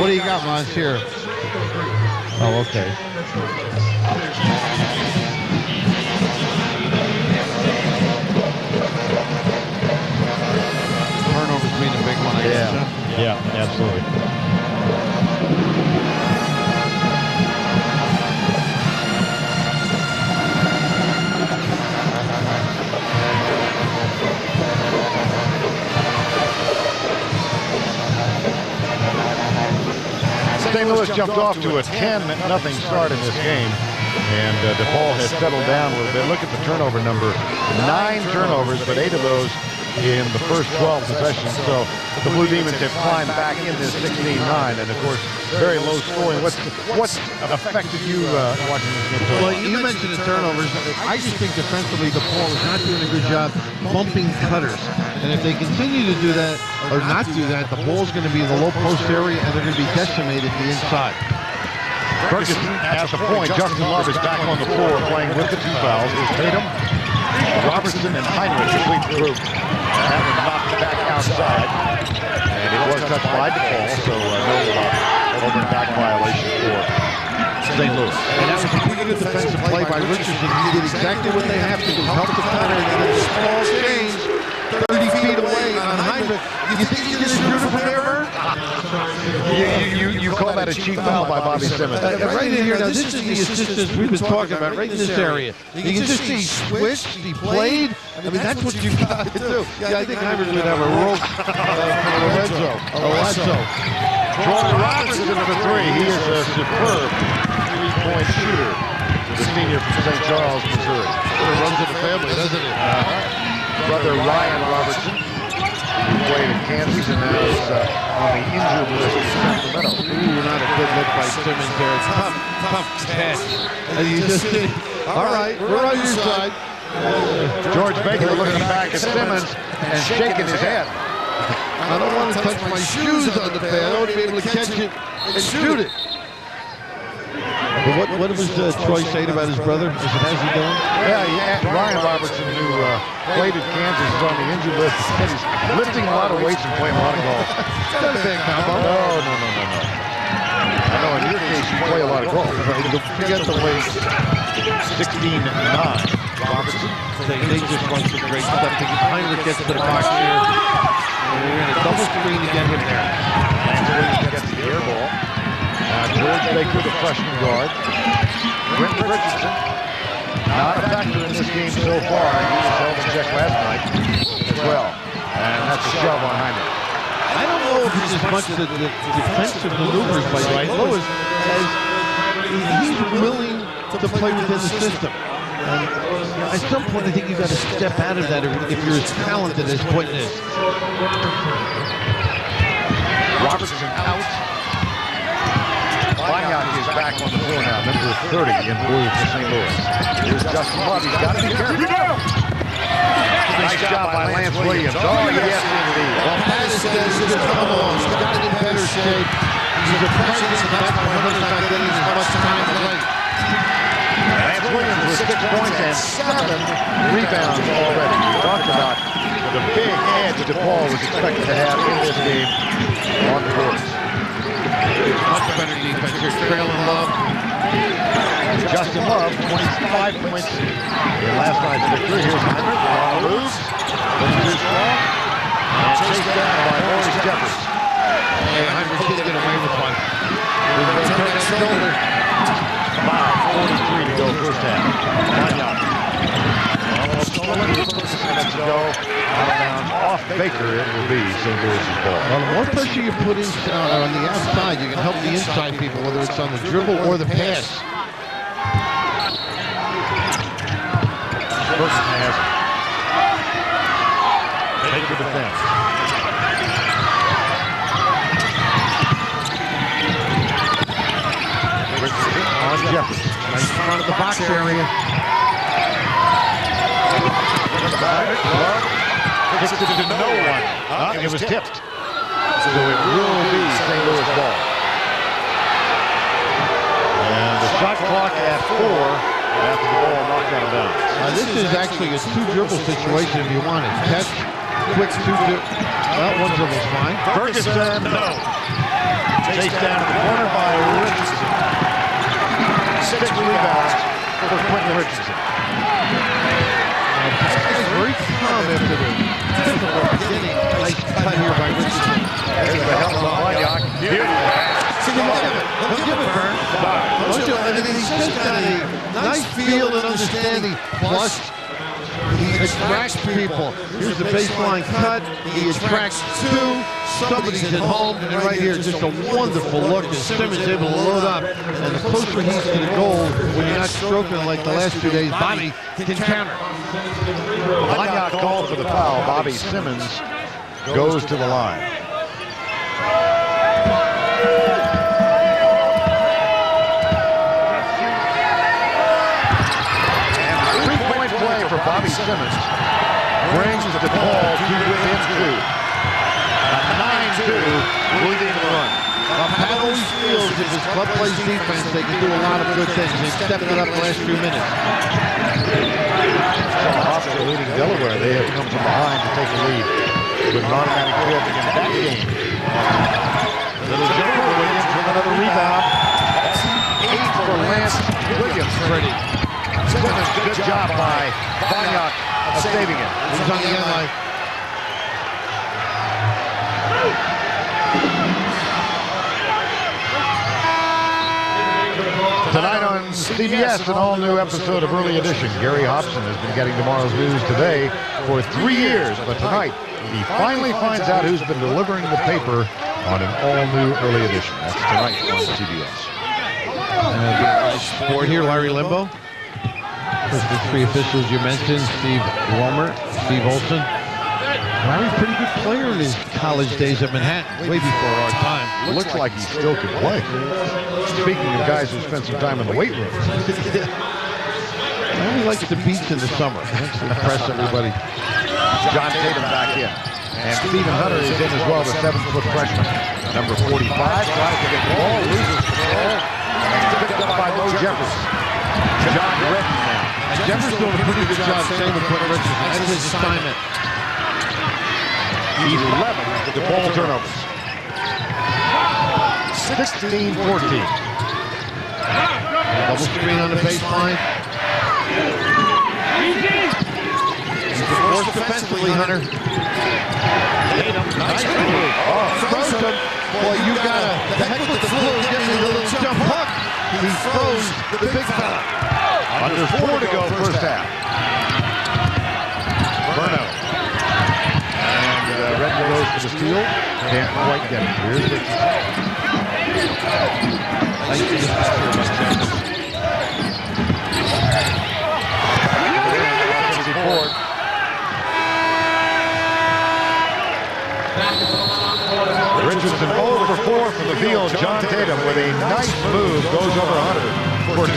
What do you got, Mons, here? Oh, okay. Turnovers mean a big one, I guess. Huh? Yeah, absolutely. St. Louis jumped off to a 10-0 start in this game, and DePaul has settled down a little bit. Look at the turnover number. 9 turnovers, but 8 of those in the first 12 possessions. So the Blue Demons have climbed back in this 16-9, and of course, very low scoring. What's affected you watching this game? Well, you mentioned the turnovers. I just think defensively, DePaul is not doing a good job bumping cutters. And if they continue to do that, or not do that, the ball's going to be in the low post area, and they're going to be decimated the inside. Ferguson has a point. Justin Love is back on the floor playing with the 2 fouls. There's Tatum, Robertson, and Heinrich complete the group. That one knocked back outside. And it was touched by DePaul, so no over and back violation for St. Louis. And that was a pretty good defensive play by Richardson. He did exactly what they have to do. Help the cutter, and then the ball changed 30 feet away on Heinrich. You think he's going to shoot it from there, Vern? You call that a cheap foul by Bobby Simmons. Right in here, now this is the assistance we've been talking about, right in this area. You can just see he switched, he played. I mean, that's what you've got to do. Yeah, I think Heinrich would have a rope for Lorenzo. Troy Robertson for 3. He is a superb three-point shooter. The senior from St. Charles, Missouri. of runs in the family, doesn't it? Brother Ryan Robertson, who played in Kansas and now is on the injured list in Sacramento. Ooh, not a good look by Simmons there. Tough catch. And you just did. All right, we're on your side. George Baker looking back at Simmons and shaking his head. I don't want to touch my shoes on the pad. I want to be able to catch it and shoot it. But what was Troy saying about his brother? How's he doing? Yeah, Ryan Robertson, who played at Kansas, is on the injured list. He's lifting a lot of weights and playing a lot of golf. Not a bad combo. No. I know in your case you play a lot of golf. Forget the weight. 16-9. Robertson. They just run some great stuff. Heinrich gets to the box here. And we're in a double screen to get him there. Lance Williams gets the air ball. George Baker, the freshman guard. Quentin Richardson, not a factor in this game so far. He was held in check last night as well. And that's a shove on Heinrich. I don't know if it's as much the defensive maneuvers by St. Louis as he's willing to play within the system. And at some point, I think you've got to step out of that if you're as talented as Quentin is. Robertson out. Banyak is back on the floor now, number 30 in blue for St. Louis. Here's Justin Love. He's got to be careful. Nice job by Lance Williams. Oh, yes, indeed. Well, Pattis says he's come along. He's got it in better shape. He's a presence, and that's why Hunter's not getting as much time to play. Lance Williams with 6 points and 7 rebounds already. We talked about the big edge that DePaul was expected to have in this game on the boards. Much better defense here, trailing Love. Justin Love, 25 points in last night's victory. Here's Heinrich, moves, looks too strong, and chased down by Maurice Jeffers. And Heinrich did get away with one. He's going to turn that shoulder. 5:43 to go first half. Banyak. Almost 20 minutes to go. Out of bounds off Baker, it will be St. Louis's ball. Well, the more pressure you put in on the outside, you can help the inside people, whether it's on the dribble or the pass. Burton has it. Baker defense. On Jeffers. Nice front of the box area. Hits it to no one. It was tipped. So it will be St. Louis ball. And the shot clock at 4 after the ball knocked out of bounds. This is actually a two-dribble situation if you want it. Catch, quick two-dribble. That one dribble's fine. Ferguson, no. Chased down in the corner by Richardson. 6 rebounds for Quentin Richardson. Very calm after the difficult beginning. Nice cut here by Richardson. There's the help on Banyak. Don't give it, Vern. And he's just got a nice feel and understanding. Plus, he attracts people. Here's the baseline cut. He attracts 2. Somebody's at home, and right here, just a wonderful look. And Simmons able to load up. And the closer he's to the goal, when you're not stroking like the last 2 days, Bobby can counter. Banyak called for the foul. Bobby Simmons goes to the line. And 3-point play for Bobby Simmons brings DePaul to within 2. A 9-2 leading the run. Pat always feels if his club plays defense, they can do a lot of good things. They stepped it up the last few minutes. Hofstra leading Delaware. They have come from behind to take the lead with an automatic field in that game. Little jumper, Williams with another rebound. 8 for Lance Williams. Pretty. Simmons, good job by Banyak of saving it. He's on the end line. Tonight on CBS, an all-new episode of Early Edition. Gary Hobson has been getting tomorrow's news today for 3 years, but tonight he finally finds out who's been delivering the paper on an all-new Early Edition. That's tonight on CBS. Nice sport here, Larry Limbo. Because the three officials you mentioned, Steve Wilmer, Steve Olson. Larry's a pretty good player in his college days at Manhattan, way before our time. Looks like he still could play. Speaking of guys who spent some time in the weight room. Larry likes the beach in the summer. Likes to impress everybody. John Tatum back in. And Stephen Hunter is in as well, the 7-foot freshman. Number 45 tries to get the ball, loses control, and picked up by Mo Jeffers. John Redden now. And Jeffers doing a pretty good job saving Quentin Richardson. That's his assignment. He's 11 with the ball turnovers. 16-14. Double screen on the baseline. He's forced defensively, Hunter. Nice move. Oh, froze him. Boy, you gotta, the heck with the flu, get me the little jump hook. He froze the big fella. Under 4 to go first half. Burno. And Redden goes for the steal. Can't quite get it. Here's Richardson. Nice to get board. Richardson 0 for 4 from the field. John Tatum with a nice move goes over Hunter for 2.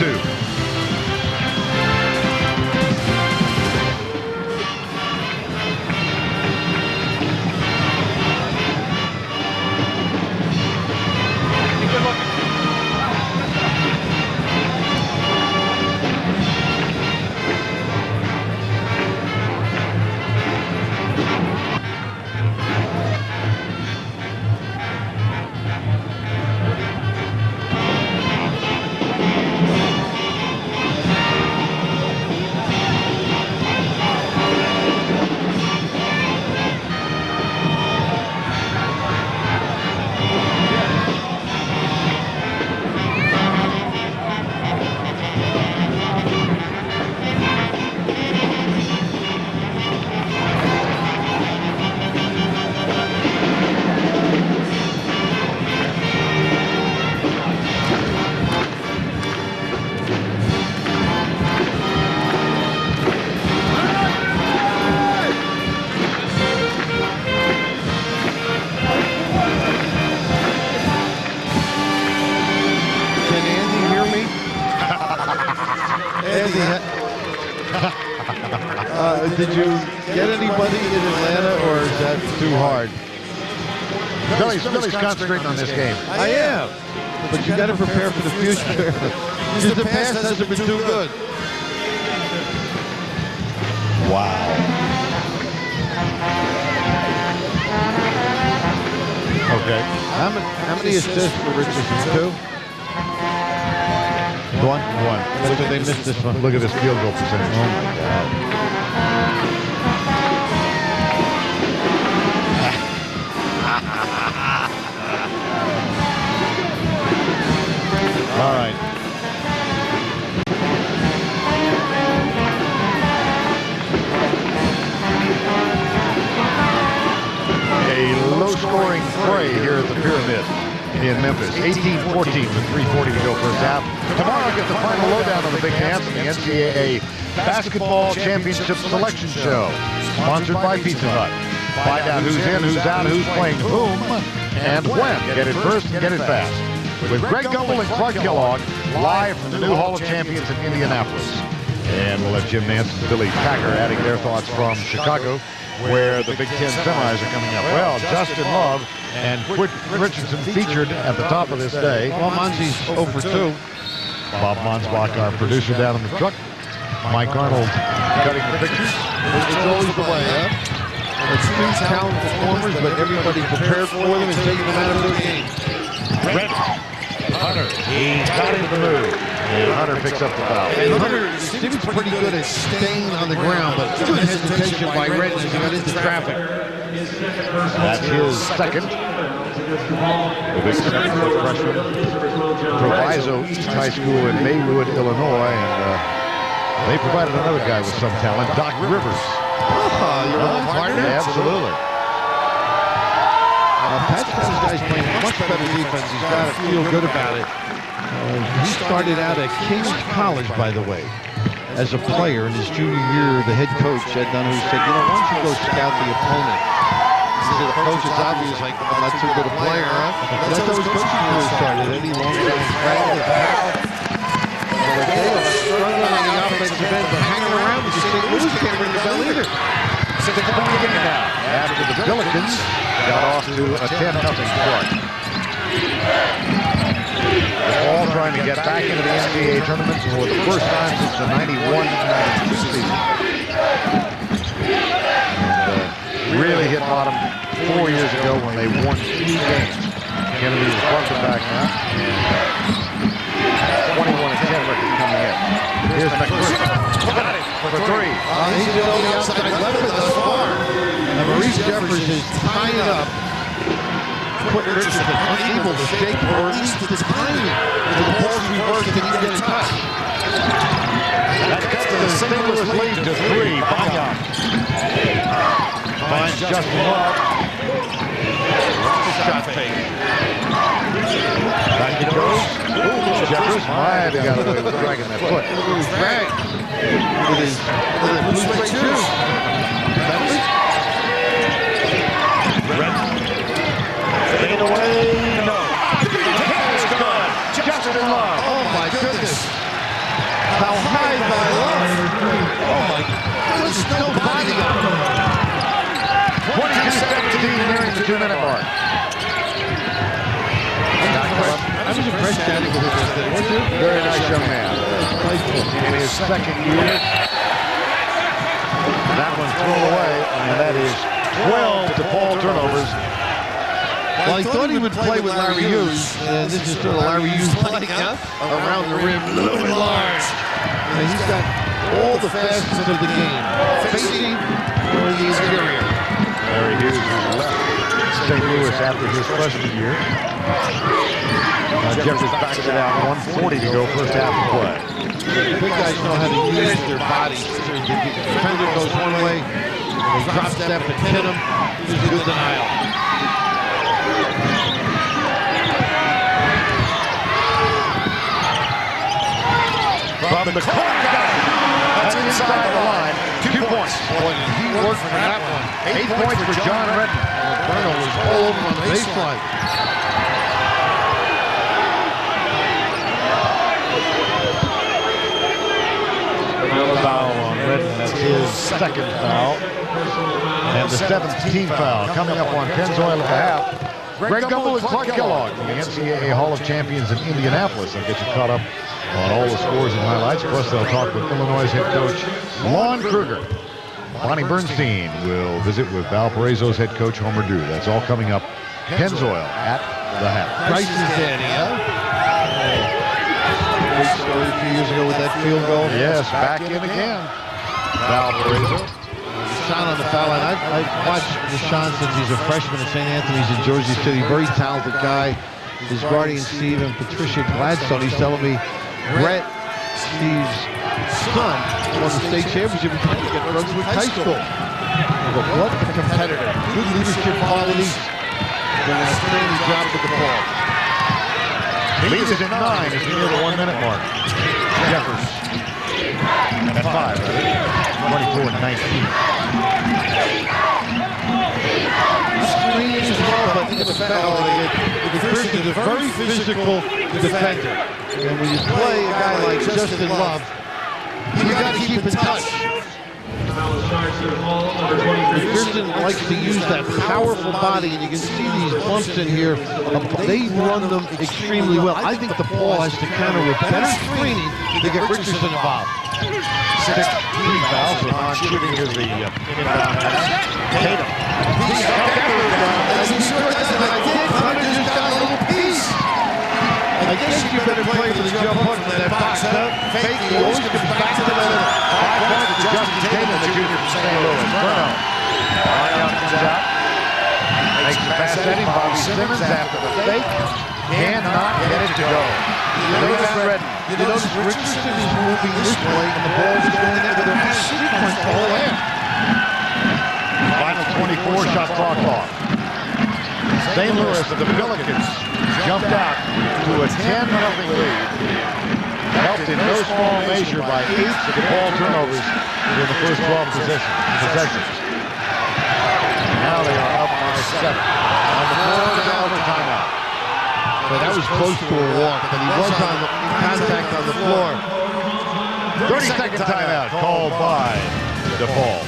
Did you get anybody in Atlanta, or is that too hard? Billy's concentrating on this game. I am, but you got to prepare for the future. Because the past hasn't been too good. Wow. Okay. How many assists for Richardson? 2? One. Look at they missed this one. Look at this field goal percentage. Oh my God. All right. A low-scoring fray here at the Pyramid in Memphis. 18-14 with 3:40 to go first half. Tomorrow, get the final lowdown on the big dance in the NCAA Basketball Championship Selection Show, sponsored by Pizza Hut. Find out who's in, who's out, who's playing whom, and when. Get it first and get it fast. With Greg Gumbel and Clark Kellogg, live from the new Hall of Champions in Indianapolis. And we'll have Jim Nance and Billy Packer adding their thoughts from Chicago, where the Big Ten semis are coming up. Well, Justin Love and Quentin Richardson featured at the top of this day. Well, Monzi's 0 for 2. Bob Monsbach, our producer down in the truck. Mike Arnold cutting the pictures. It's always the way, huh? It's 2 talented performers, but everybody prepared for them and taking them out of their game. Hunter, he's got him to move. And Hunter picks up the foul. And Hunter, Stevie's pretty good at staying on the ground, but good hesitation by Redden as he got into traffic. That's his second. The big 7-foot freshman. Proviso East High School in Maywood, Illinois, and they provided another guy with some talent, Doc Rivers. You're on partner? Absolutely. Patrick, this guy's playing much better defense. He's got to feel good about it. He started out at King's College, by the way. as a player. In his junior year, the head coach, Ed Dunn, said, you know, why don't you go scout the opponent? He said, the coach is obvious, like, I'm not too good a player, huh? That's how his coaching career started. Eddie long-time friend of Hal. They are struggling on the offensive end, but hanging around because St. Louis can't ring the bell either. 6 point game now. After the Billikens got off to a 10-0 start. They're all trying to get back into the NCAA tournament for the first time since the 91-92 season. And, really hit bottom 4 years ago when they won 2 games. Kennedy is bumping back now. And 21-10 record coming in. Here's McPherson. Got it for 3. He's been on the outside weapon thus far. And Maurice Jeffers is tying it up. Quentin Richardson unable to shake or at least the timing to the ball's reversed and he can get a touch. That cuts the St. Louis lead to 3. Bogdan finds Justin Love. Shot fake. Back it goes. Jeffers might have got away with dragging that foot. Drag with his blue suede shoes. Fade away. No. It's gone. Justin Love. Oh my goodness. How high by Love. Oh my goodness. There's no body on him. 22-17 nearing the 2-minute mark. I was impressed chatting with him yesterday. Was you? Very nice young man. In his second year. That one's thrown away, and that is 12 DePaul turnovers. Well, I thought he would play with Larry Hughes, and this is sort of Larry Hughes lighting up around the rim, a little bit large. And he's got all the facets of the game, facing or in the interior. Larry Hughes has left St. Louis after his freshman year. Jeffers backs it out, 1:40 to go, first half of play. The big guys know how to use their bodies. The defender goes one way, they drop step and hit him. Here's a good denial. From the corner, got it. That's inside the line. 2 points. He worked for that one. 8 points for John Redden. Burno was all over on the baseline. Another foul on Redden. That's his second foul. And the 17th foul coming up on Pennzoil at the half. Greg Gumbel and Clark Kellogg from the NCAA Hall of Champions in Indianapolis. They'll get you caught up on all the scores and highlights. Plus, they'll talk with Illinois head coach Lon Kruger. Bonnie Bernstein will visit with Valparaiso's head coach Homer Dew. That's all coming up. Pennzoil at the half. Price is Danny, huh? Great story a few years ago with that field goal. Yes, back in again. Valparaiso. Deshaun on the foul line. I've watched Deshaun since he's a freshman at St. Anthony's in Jersey City. Very talented guy. His guardian, Steve, and Patricia Gladstone, he's telling me Brett, Steve's son, won the state championship in Connecticut at Brunswick High School. But what a competitor. Good leadership qualities. Doing an outstanding job with the ball. Lead is at 9 as we near the 1 minute mark. Jeffers at 5, 24-19. Screen as well, but I think it's a foul. McPherson is a very physical defender. And when you play a guy like Justin Love, you got to keep in touch. McPherson likes to use that powerful body, and you can see these bumps in here. They run them extremely well. I think the ball has to counter with better screening to get Richardson involved. 16 fouls for non-shooting is the inbound pass. Tatum. He's got that move down. As he sure doesn't, I did. Hunter just got a little piece. I guess you better play for the jump hook from that box, huh? Fake, he always comes back to the middle. 5 points to Justin Tatum, the junior from St. Louis. Burno. Ryan comes out. Makes the pass at him. Bobby Simmons after the fake. Cannot get it to go. You notice Richardson is moving this way, and the ball is going in with a nice sequence all there. Final 24, shot clock off. St. Louis, the Billikens jumped out to a 10-0 lead. helped in no small measure by 8 ball turnovers in the first 12 possessions. Now they are up by 7. On the floor, another timeout. But that was close to a walk, but he was on the contact on the floor. 30-second timeout called by DePaul.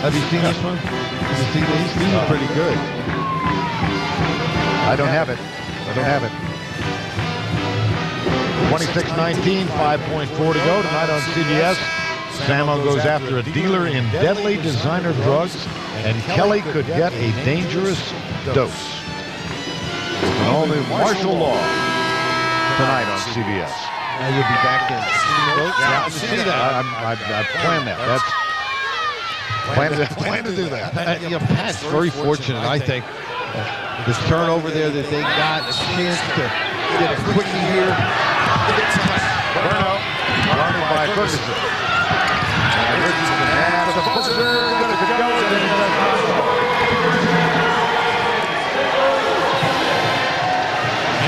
Have you seen this one? Have you seen these? These are pretty good. I don't have it. I don't have it. 26-19, 5.4 to go tonight on CBS. Samo goes after a dealer in deadly designer drugs, and Kelly could get a dangerous dose. It's an all-new martial law tonight on CBS. Now you'll be back in. Yeah, I see that. I planned that. That's plan to do that. You know, Pat's very fortunate, I think. The turnover there that they got, a chance to get a quickie here. Burnout, guarded by Ferguson. And Richardson has the buzzer, going to go, and he does not go.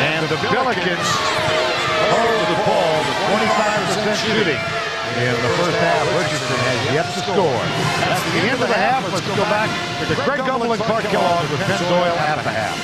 And the Pelicans hold the ball to 25% shooting. In the first half, Richardson has yet to score. That's the end of the half. Let's go back to Greg Gumbel and Clark Kellogg with Pennzoil at the half.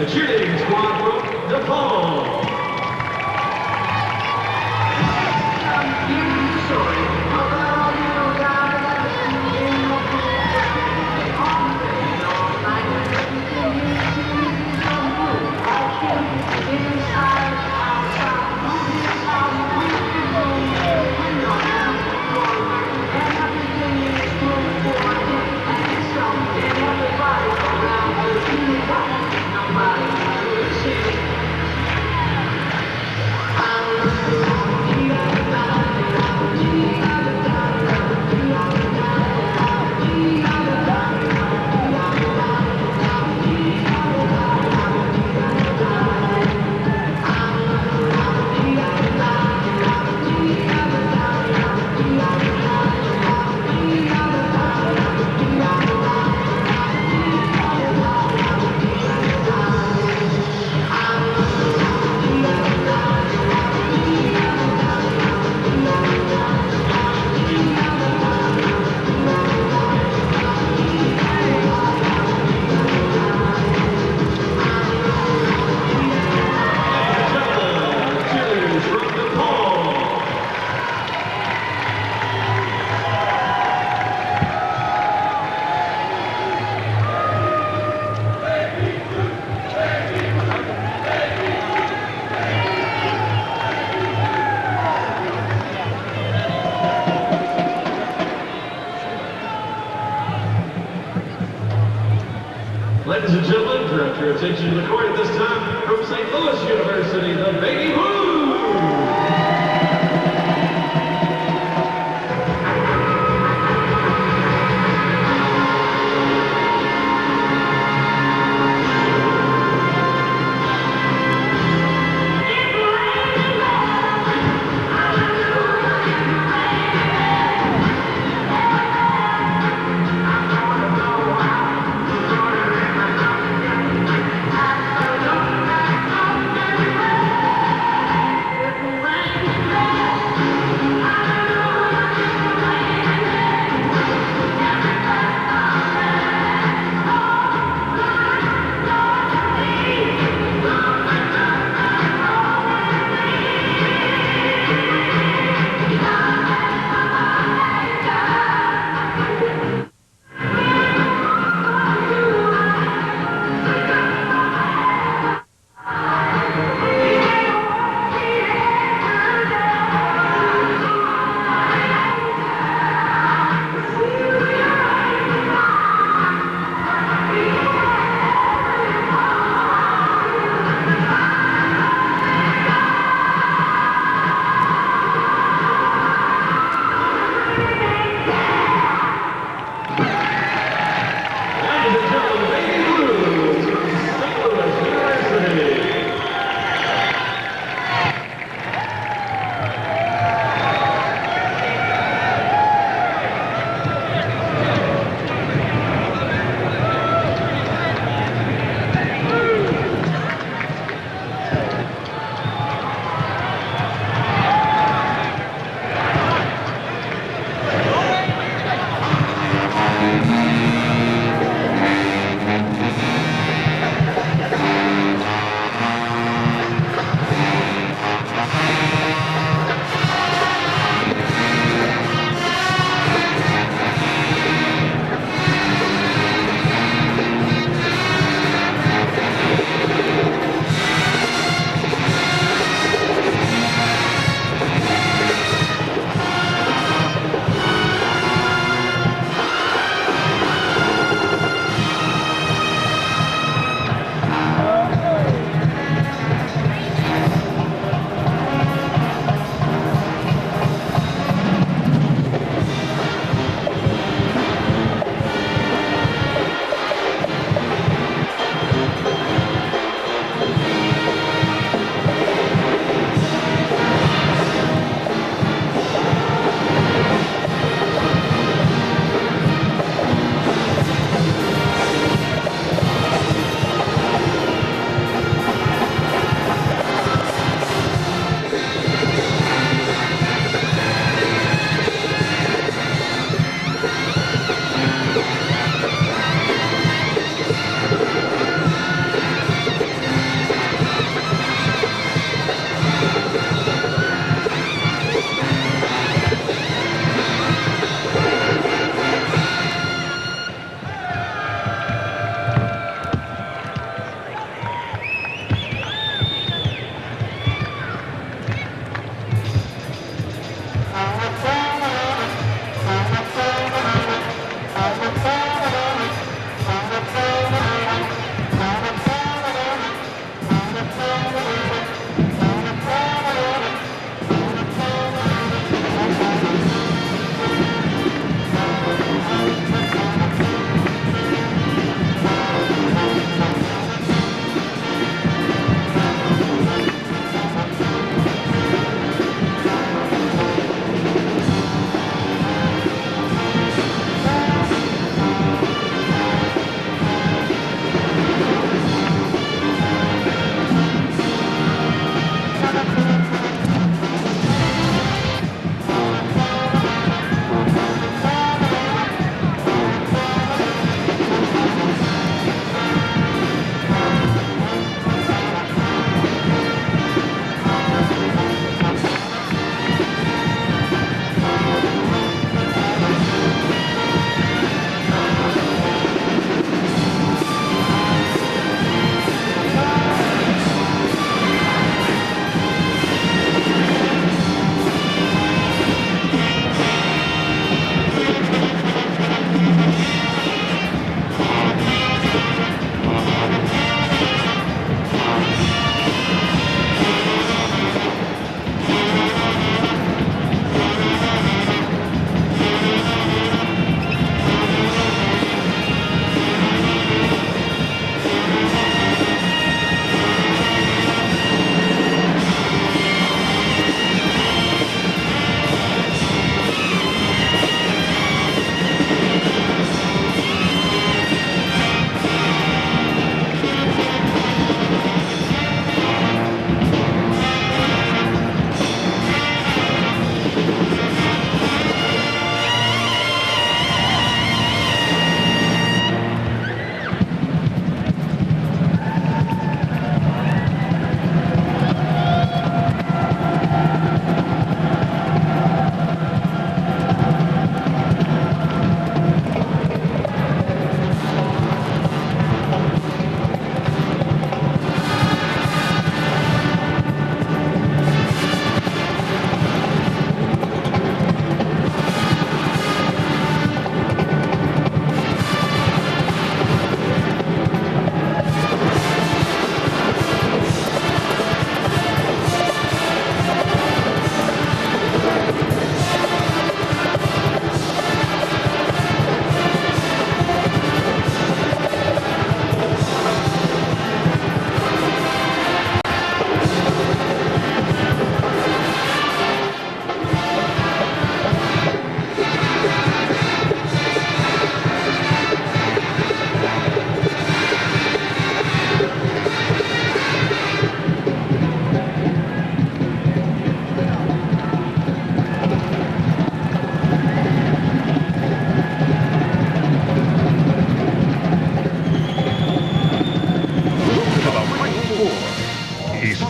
The cheerleading squad from DePaul. Ladies and gentlemen, direct your attention to the court at this time from St. Louis University, the Baby Blues.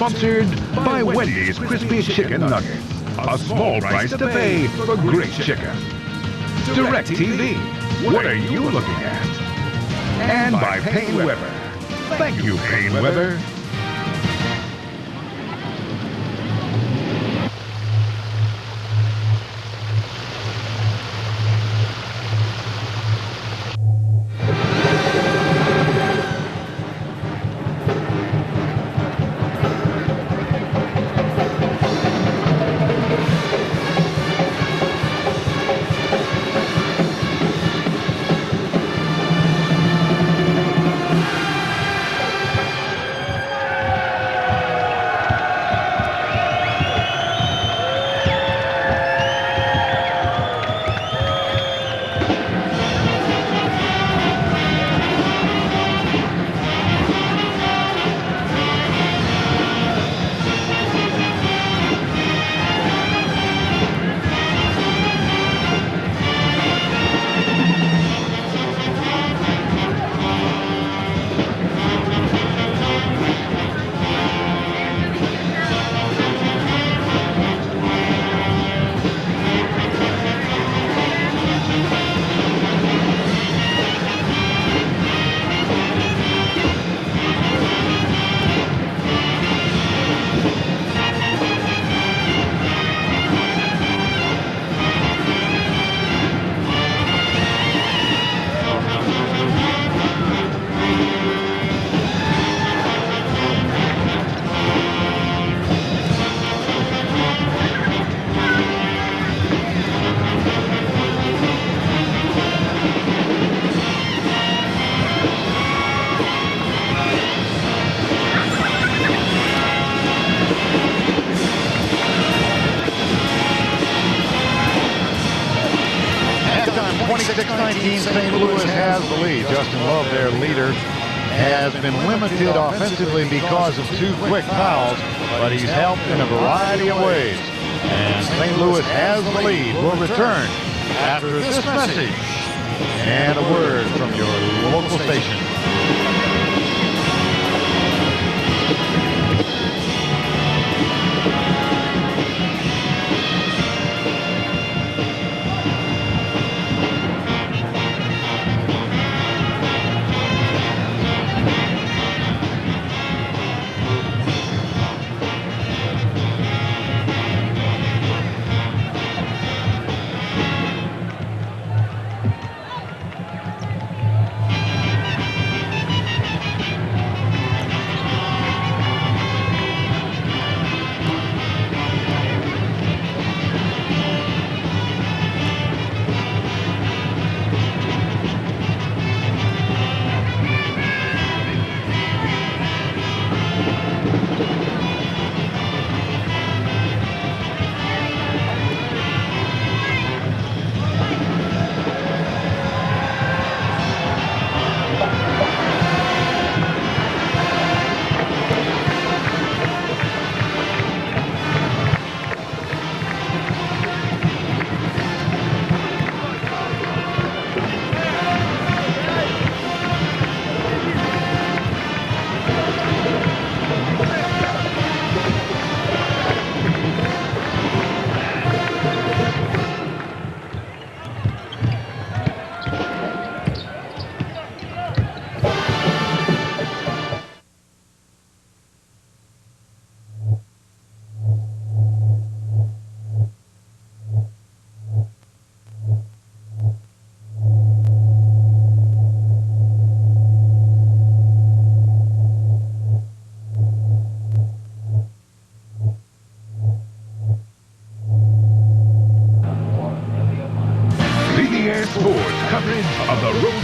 Sponsored by Wendy's Crispy Chicken Nuggets. A small price to pay for great chicken. DirecTV. What are you looking at? And by PaineWebber. Thank you, PaineWebber. 26-19, St. Louis has the lead. Justin Love, their leader, has been limited offensively because of 2 quick fouls, but he's helped in a variety of ways. And St. Louis has the lead. We'll return after this message and a word from your local station.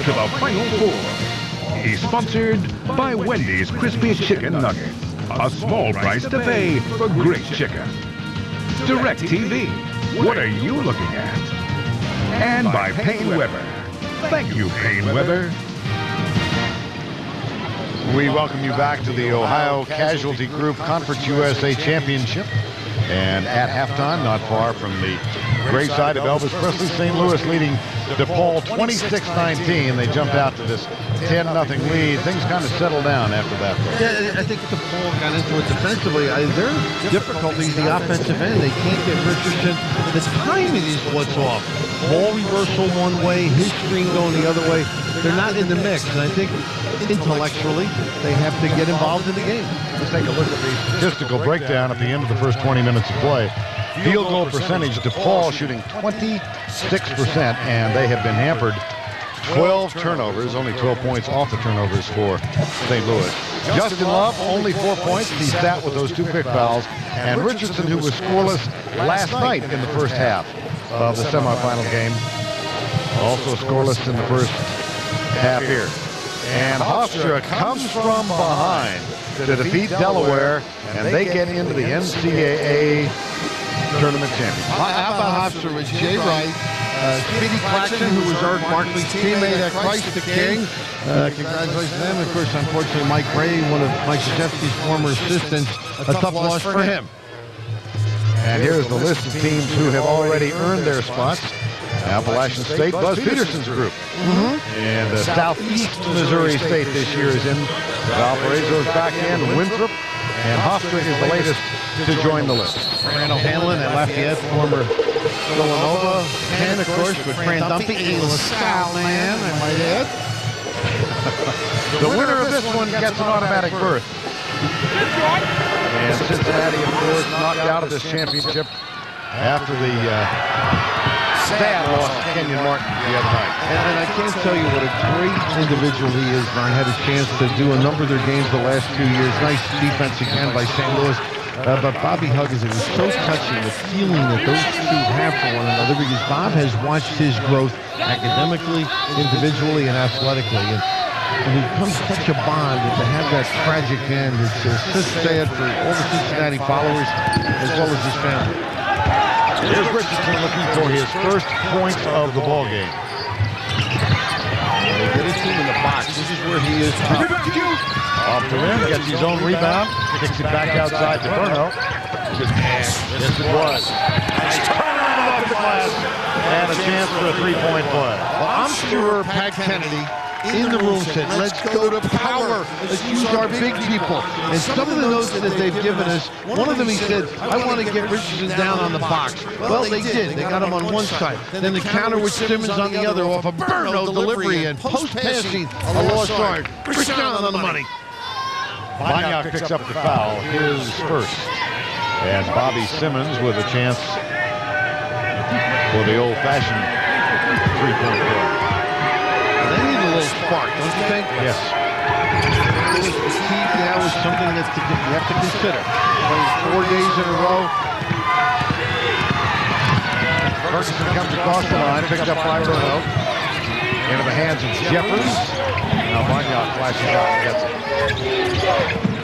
to the Final Four. He's sponsored by Wendy's Crispy Chicken Nuggets. A small price to pay for great chicken. DirecTV. What are you looking at? And by PaineWebber. Thank you, PaineWebber. We welcome you back to the Ohio Casualty Group Conference USA Championship. And at halftime, not far from the gray side of Elvis Presley, St. Louis leading DePaul 26-19. They jumped out to this 10-0 lead. Things kind of settled down after that. Yeah, I think DePaul got into it defensively. Their difficulties, the offensive end, they can't get Richardson. The timing is what's off. Ball reversal one way, his screen going the other way. They're not in the mix, and I think intellectually they have to get involved in the game. Let's take a look at the statistical breakdown at the end of the first 20 minutes of play. Field goal percentage, DePaul shooting 26%, and they have been hampered 12 turnovers, only 12 points off the turnovers for St. Louis. Justin Love, only 4 points. He sat with those 2 quick fouls. And Richardson, who was scoreless last night in the first half of the semifinal game, also scoreless in the first half here. And Hofstra comes from behind to defeat Delaware, and they get into the NCAA tournament championship. How about Hofstra with Jay Wright, Speedy Claxton, who was Eric Markley's teammate at Christ the King. Congratulations to them. Of course, unfortunately, Mike Gray, one of Mike Krzyzewski's former assistants, a tough loss for him. And here's the list of teams who have already earned their spots. Appalachian State, Buzz Peterson's group. And Southeast Missouri State this year is in. Valparaiso's back in, Winthrop, and Hofstra is the latest to join the list. Fran O'Hanlon at Lafayette, former Villanova. And, of course, with Fran Dumpy, a LaSalle man, I might add. The winner of this one gets an automatic berth. And Cincinnati, of course, knocked out of this championship after the sad loss to Kenyon Martin the other night. And I can't tell you what a great individual he is. I had a chance to do a number of their games the last 2 years. Nice defense again by St. Louis. But Bobby Huggins, it was so touching, the feeling that those two have for one another, because Bob has watched his growth academically, individually, and athletically. And it becomes such a bond, and to have that tragic end, it's just sad for all the Cincinnati followers as well as his family. Here's Richardson looking for his first points of the ball game. They get his team in the box. This is where he is tough. Off the rim, gets his own rebound, kicks it back outside to Bruno. Good pass. Yes, it was. Nice turnaround off the glass. And a chance for a three-point play. Well, I'm sure Pat Kennedy in the room said, let's go to power. Let's use our big people. And some of the notes that they've given us, one of them he said, I want to get Richardson down on the box. Well, they did. They got him on one side. Then the counter with Simmons on the other off a Burno delivery and post-passing a lost guard. Richardson on the money. Magnac picks up the foul, his first. And Bobby Simmons with a chance for the old-fashioned three-point play. They need a little spark, don't you think? Yes. Fatigue now is something that you have to consider. Playing 4 days in a row. Ferguson comes across the line, picks up by Bruno. Into the hands of Jeffers. Now Magnac flashes out and gets it.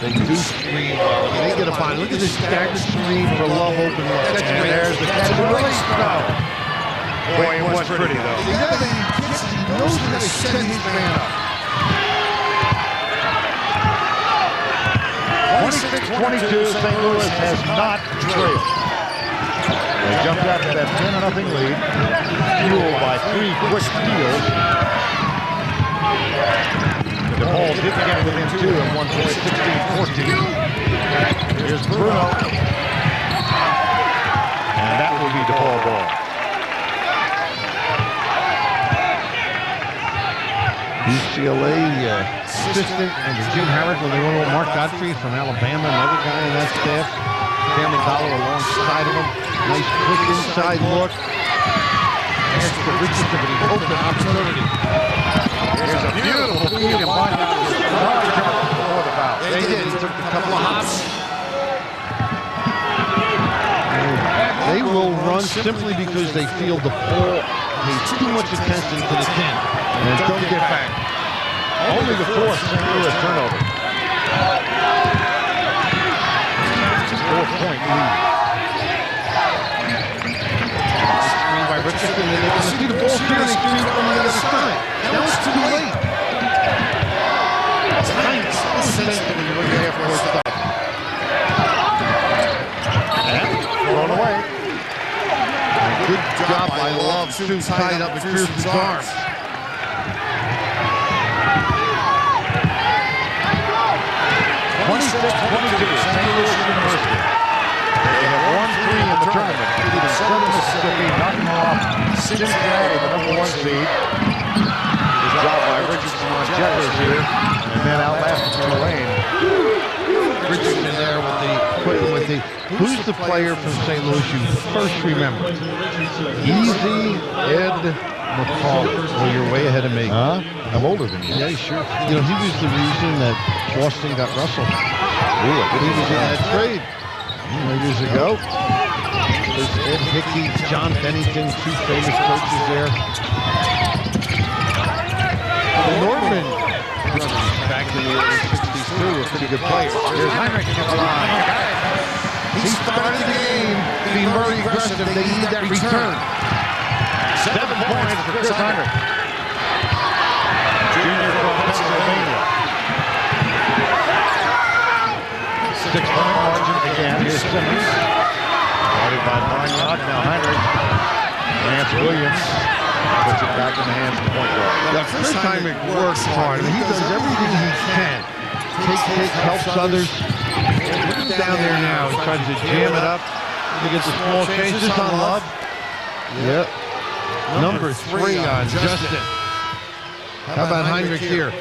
They do screen well. They get a find. Look at this staggered screen for Love open look. And there's the catch and release. No. Boy, it was pretty, though. He knows how to set his man up. 26-22, St. Louis has not trailed. They jumped out to that 10-0 lead, fueled by 3 quick steals. DePaul did get it within 2 at one point, 16-14. Here's Bruno. And that will be DePaul ball. UCLA assistant and Jim Harris when they went with Mark Godfrey from Alabama, another guy in that staff. Cameron Dollar alongside of him. Nice quick inside look. There's the Richardson, but he's open opportunity. Here's a beautiful feed and Magnac before the foul. They did. He took a couple of hops. They will run simply because they feel the ball pays too much attention to the 10 and don't get back. Only the 4th St. Louis turnover. 4-point lead. Screen by Richardson, and they can see the ball here, they screen on the other side. Now it's too late. It's nice. When you look at half-court stuff. And thrown away. Good job by Love, too tied up McPherson's arms. 26-22, St. Louis University. They have won 3 in the tournament, beating Southern Mississippi, knocking off Cincinnati, the #1 seed. Good job by Richardson on Jeffers here, and then outlasted Tulane. Richardson there with the who's the player from St. Louis you first remember? Easy Ed McCall. Well, you're way ahead of me. I'm older than you. Yeah, sure. You know, he was the reason that Boston got Russell. Ooh, he was in that trade years ago. There's Ed Hickey, John Bennington, 2 famous coaches there. The Norman back in the early 60s, too, a pretty good player. Here's Heinrich in the line. He started the game being very aggressive. They need that return. 7 points for Chris Heinrich. Junior from Pennsylvania. 6-point margin again. Here's Simmons. Guarded by Magnac. Now Heinrich. Lance Williams puts it back in the hands of the point guard. Yeah, Chris Heinrich works hard. I mean, he does everything he can. Takes, helps others. Look at him down there now. He tries to jam it up. He gets a small change. Just on Love. Yep. Number 3 on Justin. How about Heinrich here?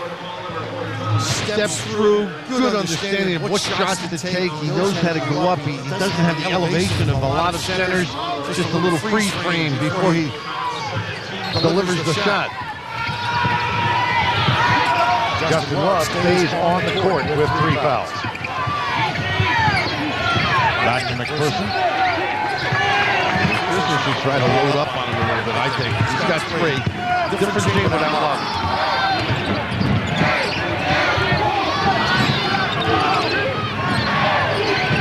Steps through, good understanding of what shots to take. He knows how to go up. He doesn't have the elevation of a lot of centers. Just a little freeze frame before he delivers the shot. Justin Love stays on the court with 3 fouls. Back to McPherson. McPherson should try to load up on him a little bit, I think. He's got 3. Different team without Love.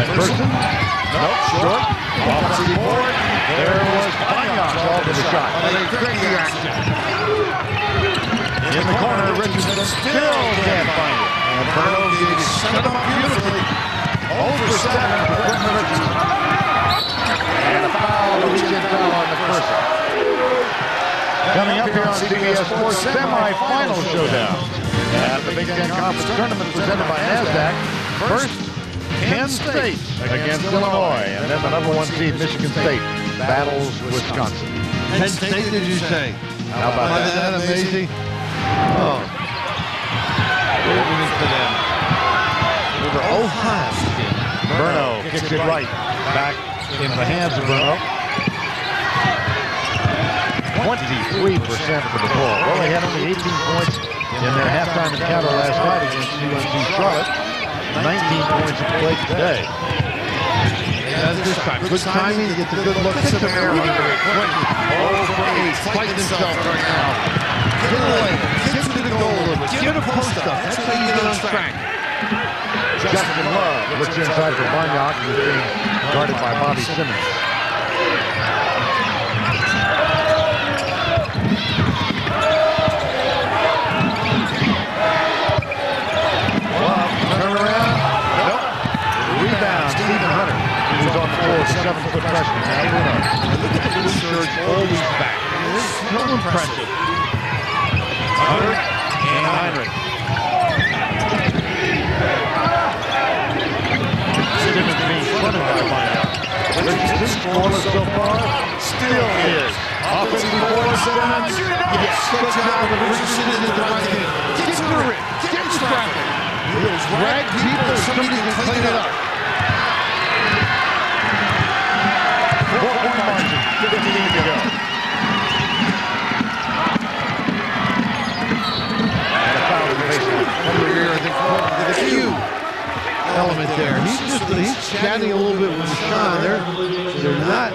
McPherson. Nope, short. Offensive board. There was Magnac all for the shot. Great reaction. In the corner, Richardson still can't find it. And Burno set him up beautifully. 0 for 7 for Quentin Richardson. And a foul, a reach-in foul on McPherson. Coming up here on CBS Sports, semi-final showdown at the Big Ten Conference Tournament presented by NASDAQ. First, Penn State against Illinois, and then the #1 seed, Michigan State, battles Wisconsin. Penn State, did you say? How about that? Isn't that amazing? Oh. Good for them. Over Ohio State. Burno kicks it right back in the hands of Burno. 23% for the ball. Well, they had only 18 points in their halftime encounter last night against UNC Charlotte. 19 points of play today. This time. Good timing to get the good look. It's a air under it. 0 for 8. Fighting himself right now. Get away. Get to the goal a little bit. Get a post up. That's how you get on track. Justin Love looks inside for Barnyard, who's being guarded by Bobby Simmons. Turn around. Nope. Rebound. Stephen Hunter, who's on the floor, the 7-foot freshman. Now you know. Look at the blue shirts always back. It's so impressive. Hunter and Heinrich. Simmons being fronted by Barnyard. Richardson scoreless so far. Still is. Offensive board, Simmons. Yes. Good job of Richardson into the right hand. Get to the rim. Get in traffic. Drag people, somebody can clean it up. 4-point margin, 15 to go. And a foul in the baseline. Over here, I think Quentin did a cue element there. He's chatting a little bit with Deshaun. They're not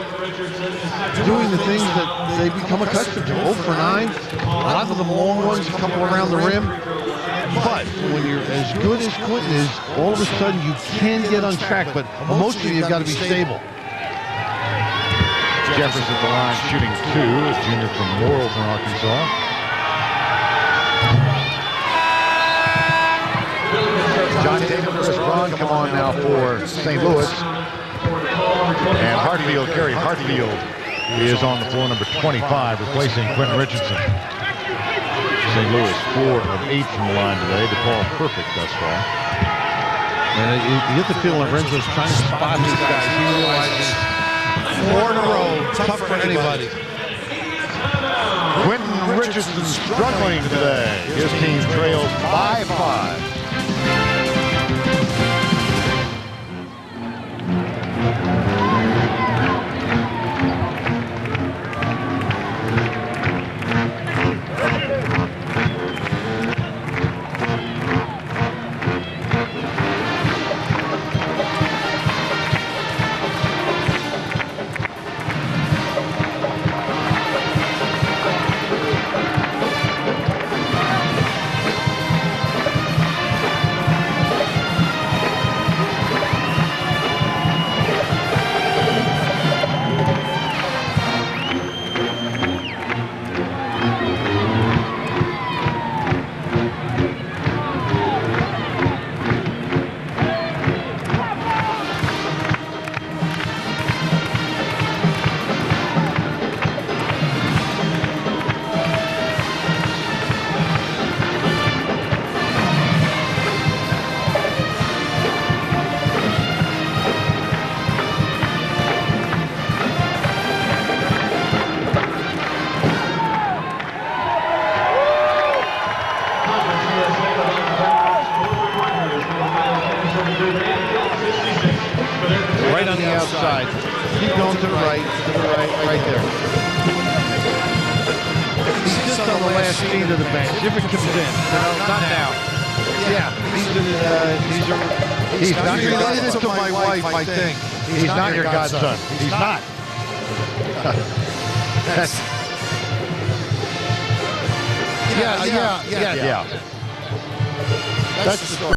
doing the things that they become accustomed to. 0 for 9. A lot of them long ones, a couple around the rim. But when you're as good as Quentin is, all of a sudden you can get on track, but emotionally you've got to be stable. Jeffers at the line shooting 2, a junior from Laurelton, Arkansas. Johnny Davis, Chris Braun come on now for St. Louis. And Hartfield, Kerry Hartfield is on the floor, number 25, replacing Quentin Richardson. St. Louis 4 of 8 from the line today. DePaul perfect thus far. And you get the feeling Lorenzo's trying to spot these guys. He realizes 4 in a row, tough for anybody. Quentin Richardson struggling today. His team trails 5-5. Right on the outside. Keep going to the right, right there. He's just on the last feet of the bench. If it comes in, no, not now. Yeah, he's not related to my wife, I think. He's not your godson. He's not. Yeah. That's the story.